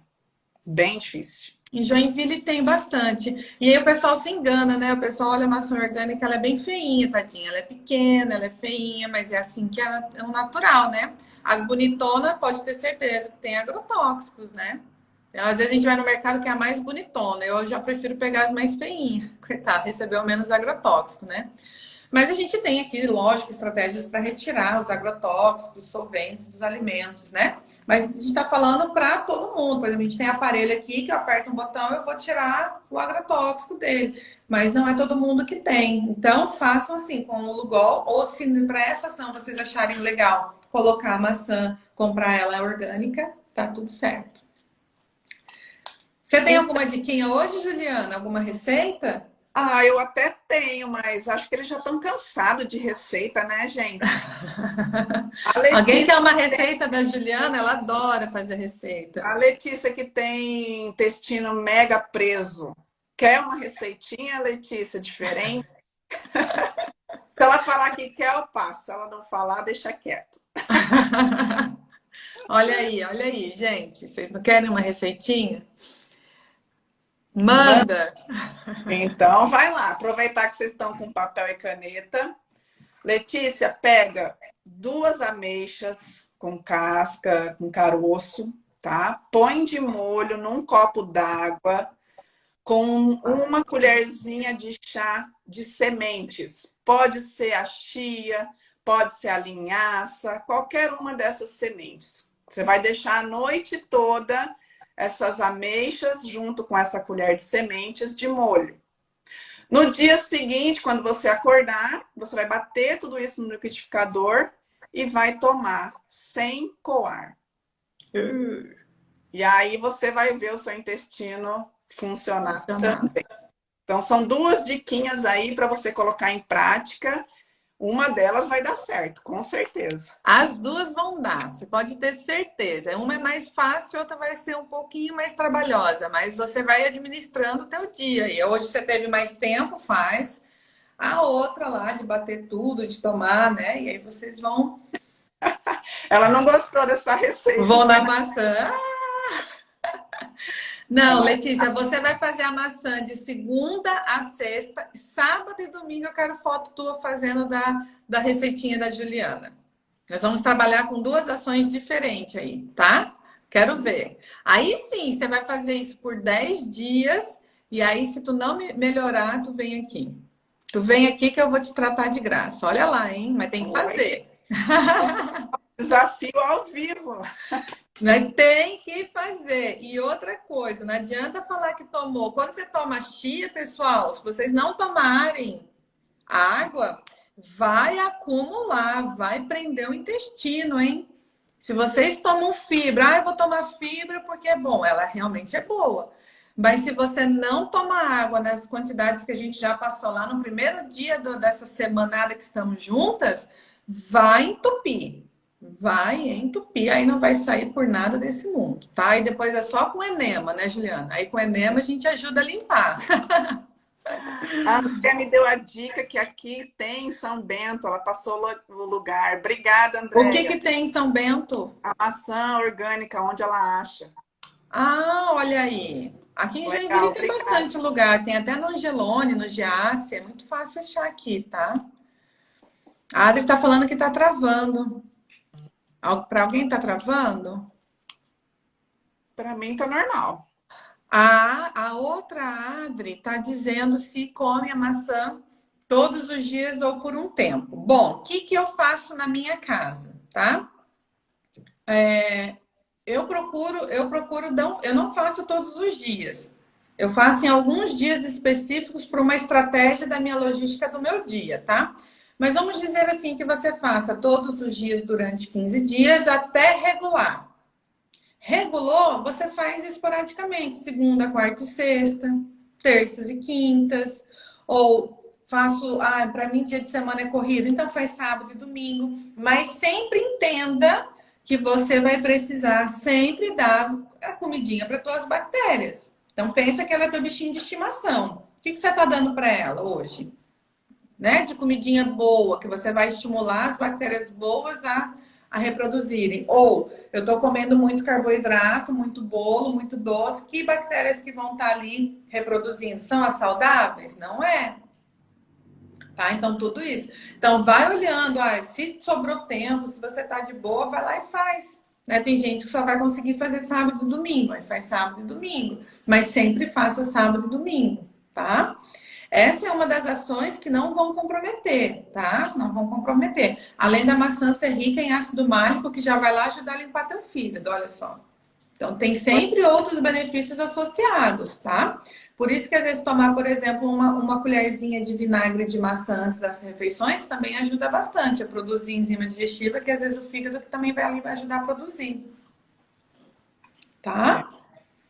Bem difícil. Em Joinville tem bastante. E aí o pessoal se engana, né? O pessoal olha a maçã orgânica, ela é bem feinha, tadinha. Ela é pequena, ela é feinha, mas é assim que é o natural, né? As bonitonas, pode ter certeza que tem agrotóxicos, né? Às vezes a gente vai no mercado que é a mais bonitona. Eu já prefiro pegar as mais feinhas. Coitado, recebeu menos agrotóxico, né? Mas a gente tem aqui, lógico, estratégias para retirar os agrotóxicos, os solventes dos alimentos, né? Mas a gente está falando para todo mundo. Por exemplo, a gente tem aparelho aqui que eu aperto um botão e eu vou tirar o agrotóxico dele. Mas não é todo mundo que tem. Então, façam assim com o Lugol. Ou se para essa ação vocês acharem legal colocar a maçã, comprar ela orgânica, tá tudo certo. Você tem alguma diquinha hoje, Juliana? Alguma receita? Ah, eu até tenho, mas acho que eles já estão cansados de receita, né, gente? Alguém quer uma receita da Juliana? Ela adora fazer receita. A Letícia que tem intestino mega preso. Quer uma receitinha, Letícia, diferente? Se ela falar que quer, eu passo. Se ela não falar, deixa quieto. Olha aí, gente. Vocês não querem uma receitinha? Manda! Então, vai lá, aproveitar que vocês estão com papel e caneta. Letícia, pega 2 ameixas com casca, com caroço, tá? Põe de molho num copo d'água com 1 colherzinha de chá de sementes. Pode ser a chia, pode ser a linhaça, qualquer uma dessas sementes. Você vai deixar a noite toda essas ameixas junto com essa colher de sementes de molho. No dia seguinte, quando você acordar, você vai bater tudo isso no liquidificador e vai tomar sem coar. E aí você vai ver o seu intestino funcionar Funcionar. também. Então, são 2 diquinhas aí para você colocar em prática. Uma delas vai dar certo, com certeza. As duas vão dar, você pode ter certeza. Uma é mais fácil, outra vai ser um pouquinho mais trabalhosa, mas você vai administrando o teu dia. E hoje você teve mais tempo, faz. A outra lá de bater tudo, de tomar, né? E aí vocês Ela não gostou dessa receita. vão na maçã. Não, Ela... Letícia, você vai fazer a maçã de segunda a sexta, sábado e domingo eu quero foto tua fazendo da receitinha da Juliana. Nós vamos trabalhar com 2 ações diferentes aí, tá? Quero ver. Aí sim, você vai fazer isso por 10 dias e aí se tu não melhorar, tu vem aqui. Tu vem aqui que eu vou te tratar de graça. Olha lá, hein? Mas tem que fazer. Desafio ao vivo. Mas tem que fazer. E outra coisa, não adianta falar que tomou. Quando você toma chia, pessoal, se vocês não tomarem água, vai acumular, vai prender o intestino, hein? Se vocês tomam fibra, eu vou tomar fibra porque é bom. Ela realmente é boa. Mas se você não tomar água nas quantidades que a gente já passou lá no primeiro dia dessa semanada que estamos juntas, vai entupir. Vai entupir, aí não vai sair por nada desse mundo, tá? E depois é só com enema, né, Juliana? Aí com enema a gente ajuda a limpar. A Andréia me deu a dica que aqui tem em São Bento. Ela passou o lugar. Obrigada, O que que Andréia. tem em São Bento? A maçã orgânica, onde ela acha. Ah, olha aí. Aqui em Legal, Joinville tem obrigada. bastante lugar. Tem até no Angelone, no Giasse. É muito fácil achar aqui, tá? A Adri tá falando que tá travando. Para alguém tá travando? Para mim tá normal. A outra Adri tá dizendo se come a maçã todos os dias ou por um tempo. Bom, o que que eu faço na minha casa, tá? Eu não faço todos os dias. Eu faço em alguns dias específicos para uma estratégia da minha logística do meu dia, tá? Mas vamos dizer assim que você faça todos os dias durante 15 dias até regular. Regulou, você faz esporadicamente, segunda, quarta e sexta, terças e quintas, ou faço, para mim dia de semana é corrido, então faz sábado e domingo, mas sempre entenda que você vai precisar sempre dar a comidinha para tuas bactérias. Então pensa que ela é teu bichinho de estimação. O que você está dando para ela hoje? Né? De comidinha boa, que você vai estimular as bactérias boas a reproduzirem. Ou eu estou comendo muito carboidrato, muito bolo, muito doce. Que bactérias que vão estar ali reproduzindo? São as saudáveis? Não é. Tá? Então, tudo isso. Então, vai olhando. Se sobrou tempo, se você tá de boa, vai lá e faz. Né? Tem gente que só vai conseguir fazer sábado e domingo. Aí faz sábado e domingo. Mas sempre faça sábado e domingo, tá? Essa é uma das ações que não vão comprometer, tá? Não vão comprometer. Além da maçã ser rica em ácido málico, que já vai lá ajudar a limpar teu fígado, olha só. Então, tem sempre outros benefícios associados, tá? Por isso que às vezes tomar, por exemplo, uma colherzinha de vinagre de maçã antes das refeições também ajuda bastante a produzir enzima digestiva, que às vezes o fígado que também vai ali vai ajudar a produzir. Tá?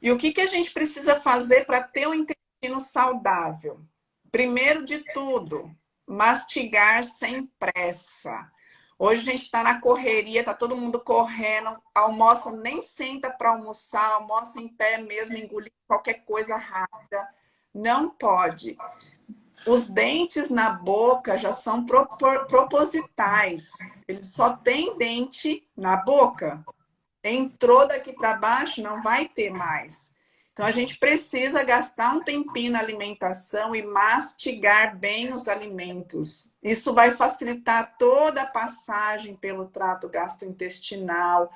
E o que que a gente precisa fazer para ter um intestino saudável? Primeiro de tudo, mastigar sem pressa. Hoje a gente está na correria, tá todo mundo correndo, almoça, nem senta para almoçar, almoça em pé mesmo, engolir qualquer coisa rápida. Não pode. Os dentes na boca já são propositais. Eles só têm dente na boca Entrou daqui para baixo, não vai ter mais. Então, a gente precisa gastar um tempinho na alimentação e mastigar bem os alimentos. Isso vai facilitar toda a passagem pelo trato gastrointestinal,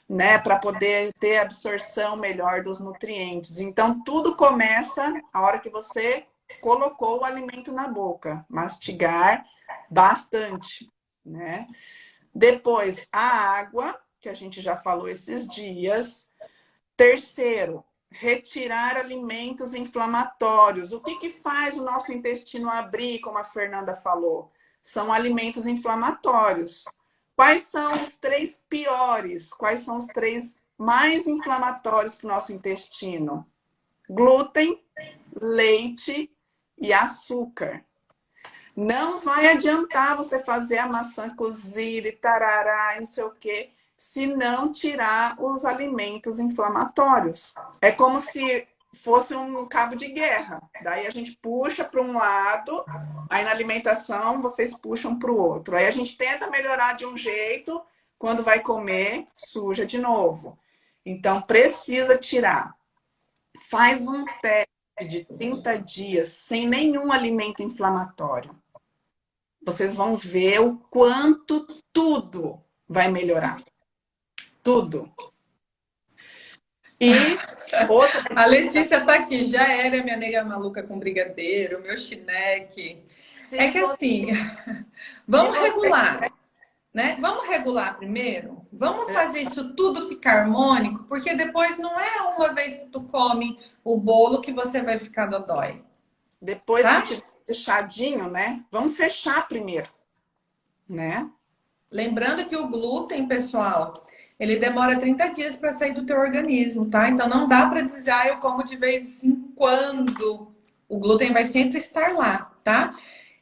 né, para poder ter absorção melhor dos nutrientes. Então, tudo começa a hora que você colocou o alimento na boca, mastigar bastante, né? Depois, a água, que a gente já falou esses dias. Terceiro, retirar alimentos inflamatórios. O que que faz o nosso intestino abrir, como a Fernanda falou? São alimentos inflamatórios. Quais são os três piores? Quais são os três mais inflamatórios para o nosso intestino? Glúten, leite e açúcar. Não vai adiantar você fazer a maçã cozida e tarará e não sei o quê, se não tirar os alimentos inflamatórios. É como se fosse um cabo de guerra. Daí a gente puxa para um lado, aí na alimentação vocês puxam para o outro. Aí a gente tenta melhorar de um jeito, quando vai comer, suja de novo. Então precisa tirar. Faz um teste de 30 dias sem nenhum alimento inflamatório. Vocês vão ver o quanto tudo vai melhorar. Tudo. E outra. A Letícia está aqui, já era minha nega maluca com brigadeiro, meu chineque. É que assim, vamos regular, né? Vamos regular primeiro? Vamos fazer isso tudo ficar harmônico? Porque depois não é uma vez que tu come o bolo que você vai ficar dodói. Depois tá? que tiver fechadinho, né? Vamos fechar primeiro, né? Lembrando que o glúten, pessoal, ele demora 30 dias para sair do teu organismo, tá? Então não dá para dizer, eu como de vez em quando. O glúten vai sempre estar lá, tá?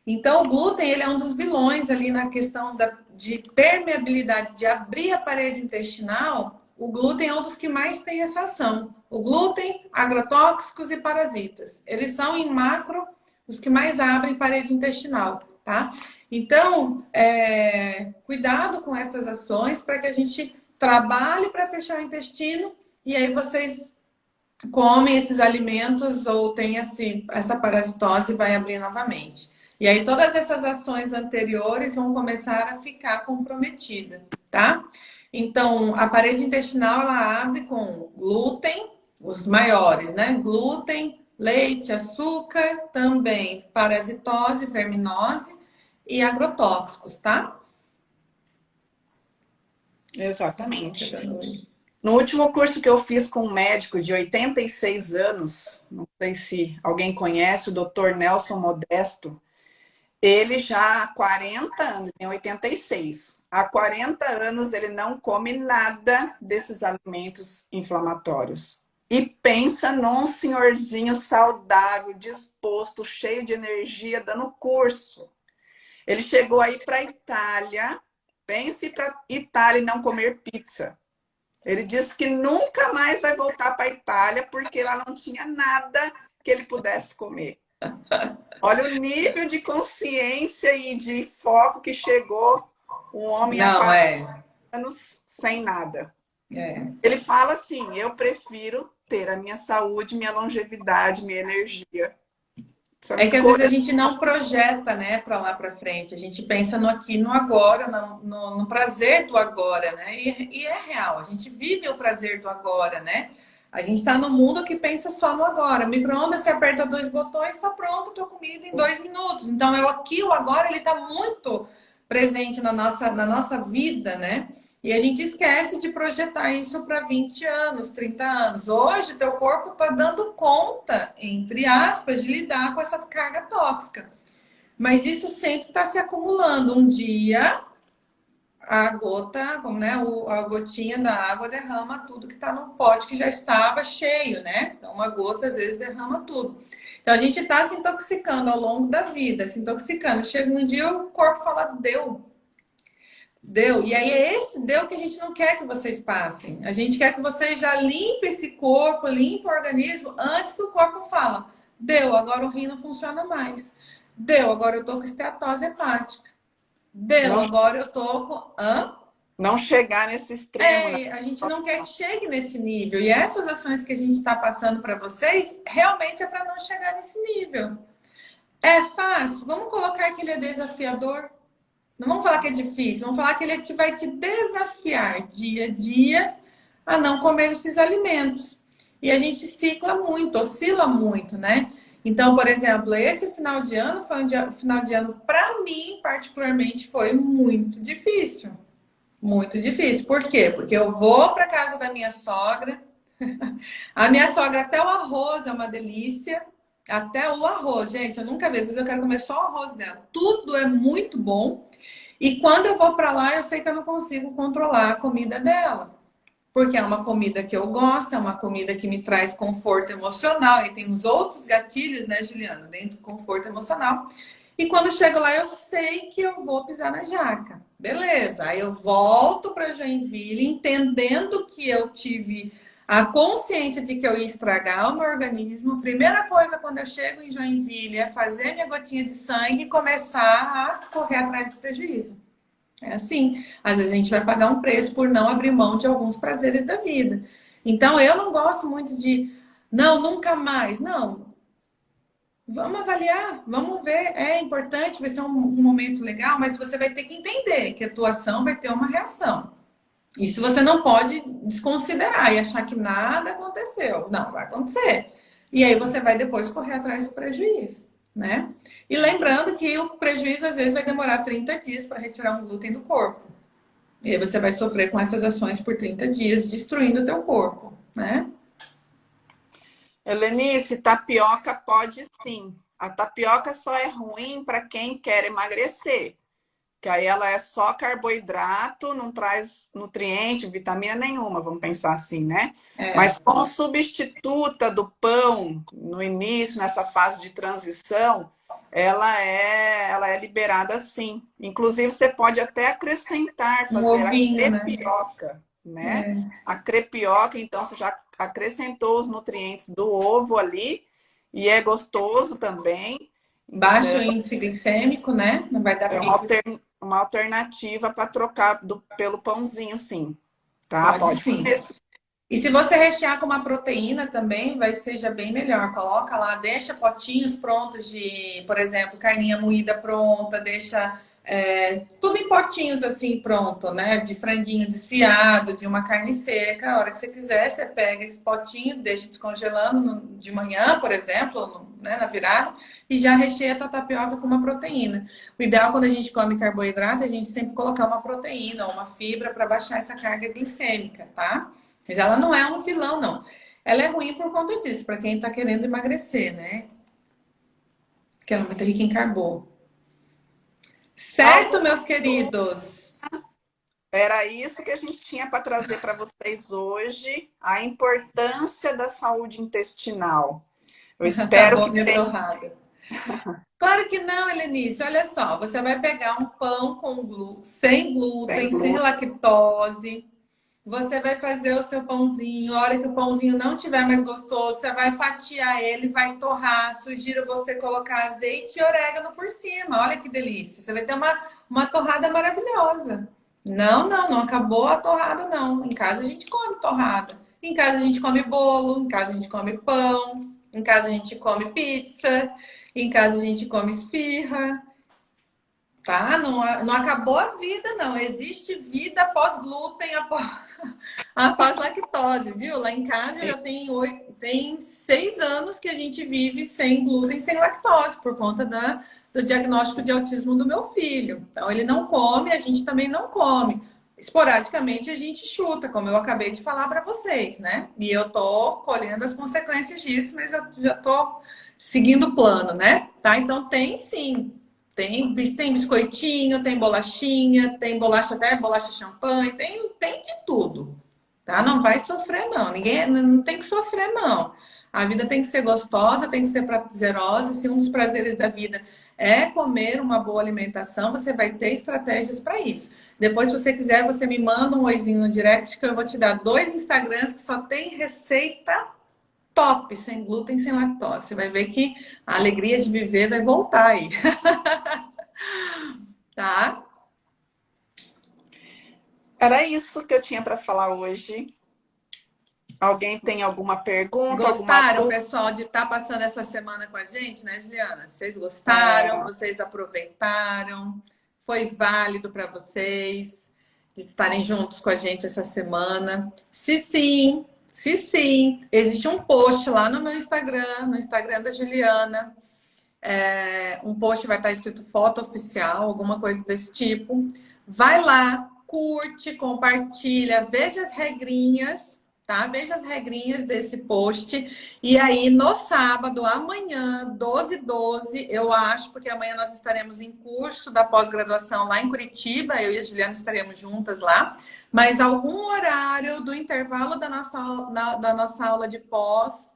Então o glúten, ele é um dos vilões ali na questão de permeabilidade, de abrir a parede intestinal. O glúten é um dos que mais tem essa ação. O glúten, agrotóxicos e parasitas. Eles são em macro os que mais abrem parede intestinal, tá? Então, cuidado com essas ações para que a gente trabalhe para fechar o intestino e aí vocês comem esses alimentos ou tem essa parasitose e vai abrir novamente. E aí todas essas ações anteriores vão começar a ficar comprometidas, tá? Então, a parede intestinal ela abre com glúten, os maiores, né? Glúten, leite, açúcar, também parasitose, verminose e agrotóxicos, tá? Exatamente. No último curso que eu fiz com um médico de 86 anos, não sei se alguém conhece, o Dr. Nelson Modesto, ele já há 40 anos, tem 86. Há 40 anos ele não come nada desses alimentos inflamatórios. E pensa num senhorzinho saudável, disposto, cheio de energia, dando curso. Ele chegou aí para a Itália, pense para Itália e não comer pizza. Ele disse que nunca mais vai voltar para a Itália porque lá não tinha nada que ele pudesse comer. Olha o nível de consciência e de foco que chegou um homem há 40 anos sem nada. Ele fala assim, eu prefiro ter a minha saúde, minha longevidade, minha energia. É que às vezes a gente não projeta, né, para lá para frente. A gente pensa no aqui, no agora, no prazer do agora, né? E é real. A gente vive o prazer do agora, né? A gente está no mundo que pensa só no agora. Micro-ondas, você aperta 2 botões, está pronto a tua comida em 2 minutos. Então, é o aqui, o agora, ele está muito presente na nossa vida, né? E a gente esquece de projetar isso para 20 anos, 30 anos. Hoje, teu corpo está dando conta, entre aspas, de lidar com essa carga tóxica. Mas isso sempre está se acumulando. Um dia, a gota, né, a gotinha da água derrama tudo que está no pote que já estava cheio, né? Então, uma gota, às vezes, derrama tudo. Então, a gente está se intoxicando ao longo da vida, se intoxicando. Chega um dia, o corpo fala, deu. Deu. E aí é esse deu que a gente não quer que vocês passem. A gente quer que vocês já limpem esse corpo, limpem o organismo antes que o corpo fala. Deu, agora o rim não funciona mais. Deu, agora eu tô com esteatose hepática. Deu, agora eu tô com... Não chegar nesse extremo, né? A gente não quer que chegue nesse nível. E essas ações que a gente está passando para vocês, realmente é para não chegar nesse nível. É fácil? Vamos colocar que ele é desafiador. Não vamos falar que é difícil, vamos falar que ele vai te desafiar dia a dia a não comer esses alimentos. E a gente cicla muito, oscila muito, né? Então, por exemplo, esse final de ano foi um final de ano, para mim, particularmente, foi muito difícil. Muito difícil. Por quê? Porque eu vou para casa da minha sogra. A minha sogra, até o arroz é uma delícia. Até o arroz, gente, eu nunca vi. Às vezes eu quero comer só o arroz dela. Tudo é muito bom. E quando eu vou para lá, eu sei que eu não consigo controlar a comida dela. Porque é uma comida que eu gosto, é uma comida que me traz conforto emocional. E tem os outros gatilhos, né, Juliana? Dentro do conforto emocional. E quando eu chego lá, eu sei que eu vou pisar na jaca. Beleza. Aí eu volto para Joinville, entendendo que eu tive a consciência de que eu ia estragar o meu organismo. A primeira coisa quando eu chego em Joinville é fazer minha gotinha de sangue e começar a correr atrás do prejuízo. É assim. Às vezes a gente vai pagar um preço por não abrir mão de alguns prazeres da vida. Então eu não gosto muito de, não, nunca mais. Não. Vamos avaliar, vamos ver. É importante, vai ser um momento legal, mas você vai ter que entender que a tua ação vai ter uma reação. Isso você não pode desconsiderar e achar que nada aconteceu. Não, vai acontecer. E aí você vai depois correr atrás do prejuízo, né? E lembrando que o prejuízo às vezes vai demorar 30 dias para retirar um glúten do corpo. E aí você vai sofrer com essas ações por 30 dias, destruindo o teu corpo, né? Helenice, tapioca pode sim. A tapioca só é ruim para quem quer emagrecer, que aí ela é só carboidrato, não traz nutriente, vitamina nenhuma, vamos pensar assim, né? É. Mas como substituta do pão no início, nessa fase de transição, ela é liberada sim. Inclusive, você pode até acrescentar, Um fazer a ovinho, né? crepioca, né? É. A crepioca, então, você já acrescentou os nutrientes do ovo ali, e é gostoso também. Baixo índice glicêmico, né? Não vai dar É pico. uma alternativa para trocar pelo pãozinho, sim. Tá? Pode Pode sim. comer. E se você rechear com uma proteína também, vai seja bem melhor. Coloca lá, deixa potinhos prontos de, por exemplo, carninha moída pronta, deixa tudo em potinhos assim pronto, né? De franguinho desfiado, de uma carne seca. A hora que você quiser, você pega esse potinho, deixa descongelando de manhã, por exemplo, né, na virada, e já recheia a tua tapioca com uma proteína. O ideal quando a gente come carboidrato é a gente sempre colocar uma proteína ou uma fibra para baixar essa carga glicêmica, tá? Mas ela não é um vilão, não. Ela é ruim por conta disso, para quem está querendo emagrecer, né? Que ela é muito rica em carbono. Certo, Algo meus queridos? era isso que a gente tinha para trazer para vocês hoje, a importância da saúde intestinal. Eu Tá espero bom, que minha tenha. torrada. Claro que não, Helenice. Olha só, você vai pegar um pão sem Tem glúten, sem glúten. lactose. Você vai fazer o seu pãozinho. A hora que o pãozinho não tiver mais gostoso, você vai fatiar ele, vai torrar. Sugiro você colocar azeite e orégano por cima. Olha que delícia. Você vai ter uma torrada maravilhosa. Não, não, não acabou a torrada, não. Em casa a gente come torrada. Em casa a gente come bolo, em casa a gente come pão, em casa a gente come pizza, em casa a gente come esfirra. Tá? Não, não acabou a vida, não. Existe vida após glúten, após lactose, viu? Lá em casa já tem 6 anos que a gente vive sem glúten, sem lactose, por conta do diagnóstico de autismo do meu filho. Então, ele não come, a gente também não come. Esporadicamente, a gente chuta, como eu acabei de falar para vocês, né? E eu tô colhendo as consequências disso, mas eu já tô seguindo o plano, né? Tá? Então, tem sim. Tem biscoitinho, tem bolachinha, tem bolacha até bolacha champanhe, tem de tudo, tá? Não vai sofrer, não. Ninguém não tem que sofrer, não. A vida tem que ser gostosa, tem que ser prazerosa. Se um dos prazeres da vida é comer uma boa alimentação, você vai ter estratégias para isso. Depois, se você quiser, você me manda um oizinho no direct que eu vou te dar 2 Instagrams que só tem receita top, sem glúten, sem lactose. Você vai ver que a alegria de viver vai voltar aí. Tá? Era isso que eu tinha para falar hoje. Alguém tem alguma pergunta, alguma Gostaram, dúvida? pessoal, de estar passando essa semana com a gente, né, Juliana? Vocês gostaram? É, Vocês aproveitaram? Foi válido para vocês de estarem juntos com a gente essa semana? Se sim, existe um post lá no meu Instagram, no Instagram da Juliana. Um post vai estar escrito foto oficial, alguma coisa desse tipo. Vai lá, curte, compartilha, veja as regrinhas, tá? Veja as regrinhas desse post. E aí, no sábado, amanhã, 12/12, eu acho, porque amanhã nós estaremos em curso da pós-graduação lá em Curitiba, eu e a Juliana estaremos juntas lá. Mas algum horário do intervalo da nossa aula de pós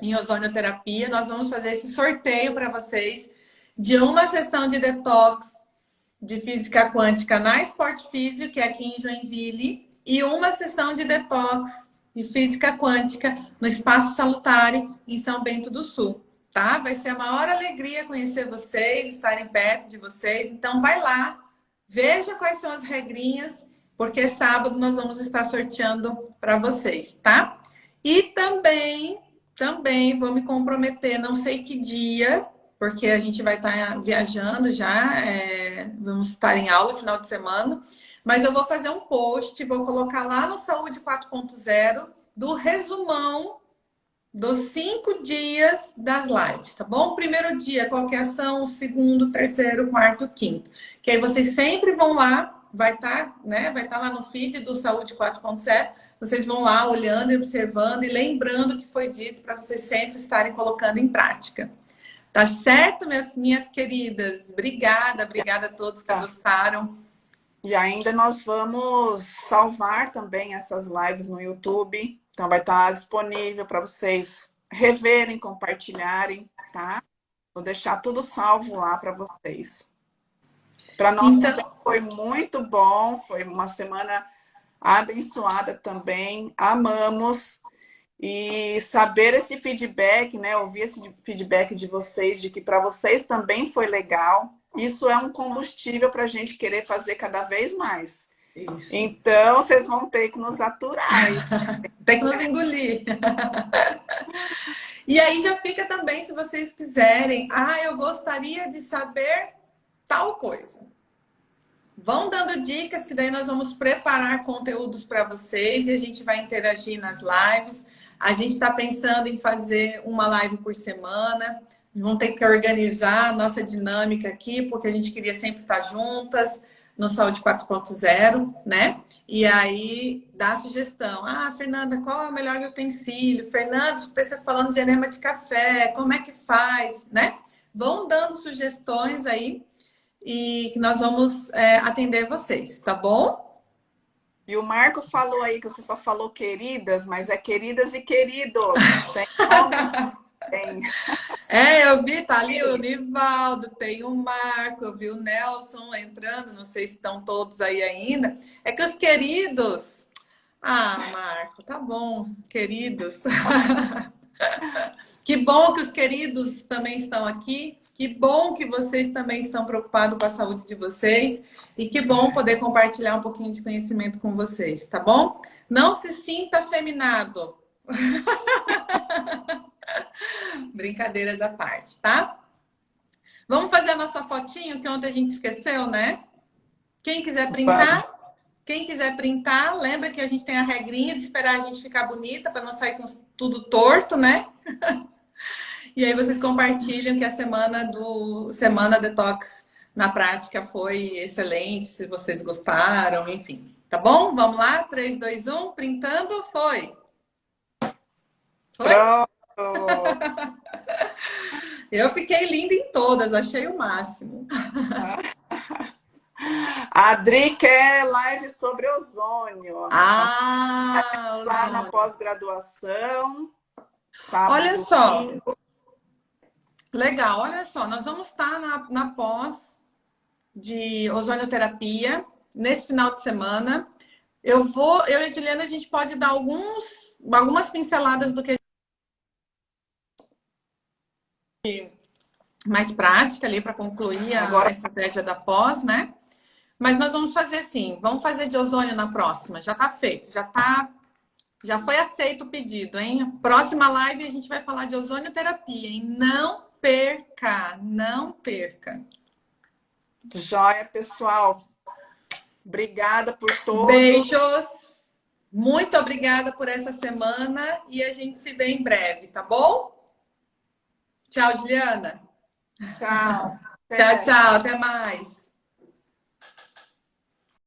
em ozonioterapia, nós vamos fazer esse sorteio para vocês de uma sessão de detox de física quântica na Sport Físio, que é aqui em Joinville, e uma sessão de detox de física quântica no Espaço Salutare, em São Bento do Sul, tá? Vai ser a maior alegria conhecer vocês, estarem perto de vocês. Então, vai lá, veja quais são as regrinhas, porque sábado nós vamos estar sorteando para vocês, tá? E também vou me comprometer, não sei que dia, porque a gente vai estar viajando já, vamos estar em aula no final de semana, mas eu vou fazer um post, vou colocar lá no Saúde 4.0 do resumão dos 5 dias das lives, tá bom? O primeiro dia, qualquer ação, o segundo, terceiro, quarto, quinto. Que aí vocês sempre vão lá, vai estar, né? Vai estar lá no feed do Saúde 4.0. Vocês vão lá olhando e observando e lembrando o que foi dito para vocês sempre estarem colocando em prática. Tá certo, minhas queridas? Obrigada a todos que tá. gostaram. E ainda nós vamos salvar também essas lives no YouTube. Então vai estar disponível para vocês reverem, compartilharem, tá? Vou deixar tudo salvo lá para vocês. Para nós Então, também foi muito bom, foi uma semana abençoada também. Amamos. E saber esse feedback, né? Ouvir esse feedback de vocês, de que para vocês também foi legal. Isso é um combustível para a gente querer fazer cada vez mais. isso. Então, vocês vão ter que nos aturar. Tem que nos engolir. E aí já fica também, se vocês quiserem, eu gostaria de saber tal coisa. Vão dando dicas que daí nós vamos preparar conteúdos para vocês e a gente vai interagir nas lives. A gente está pensando em fazer uma live por semana. Vamos ter que organizar a nossa dinâmica aqui, porque a gente queria sempre estar juntas no Saúde 4.0, né? E aí dá sugestão. Fernanda, qual é o melhor utensílio? Fernanda, você falando de enema de café, como é que faz, né? Vão dando sugestões aí e que nós vamos atender vocês, tá bom? E o Marco falou aí que você só falou queridas, mas é queridas e queridos. Tem homens também. Eu vi, tá ali o Nivaldo, tem o Marco, eu vi o Nelson entrando, não sei se estão todos aí ainda. É que os queridos. Marco, tá bom, queridos. Que bom que os queridos também estão aqui. Que bom que vocês também estão preocupados com a saúde de vocês. E que bom poder compartilhar um pouquinho de conhecimento com vocês, tá bom? Não se sinta afeminado. Brincadeiras à parte, tá? Vamos fazer a nossa fotinho que ontem a gente esqueceu, né? Quem quiser printar, lembra que a gente tem a regrinha de esperar a gente ficar bonita para não sair com tudo torto, né? E aí vocês compartilham que a Semana Detox na prática foi excelente, se vocês gostaram, enfim. Tá bom? Vamos lá? 3, 2, 1, printando, foi! Foi? Pronto! Eu fiquei linda em todas, achei o máximo. A Adri quer live sobre ozônio. Lá na Ozônio. pós-graduação. Sábado, Olha só. Legal, olha só. Nós vamos estar na pós de ozonioterapia nesse final de semana. Eu e a Juliana, a gente pode dar algumas pinceladas do que mais prática ali para concluir a estratégia da pós, né? Mas nós vamos fazer sim. Vamos fazer de ozônio na próxima. Já tá feito, já foi aceito o pedido, hein? A próxima live a gente vai falar de ozonioterapia, hein? Não perca, não perca. Joia, pessoal. Obrigada por todos. Beijos. Muito obrigada por essa semana e a gente se vê em breve, tá bom? Tchau, Juliana. Tchau. Tchau, tchau. Até mais.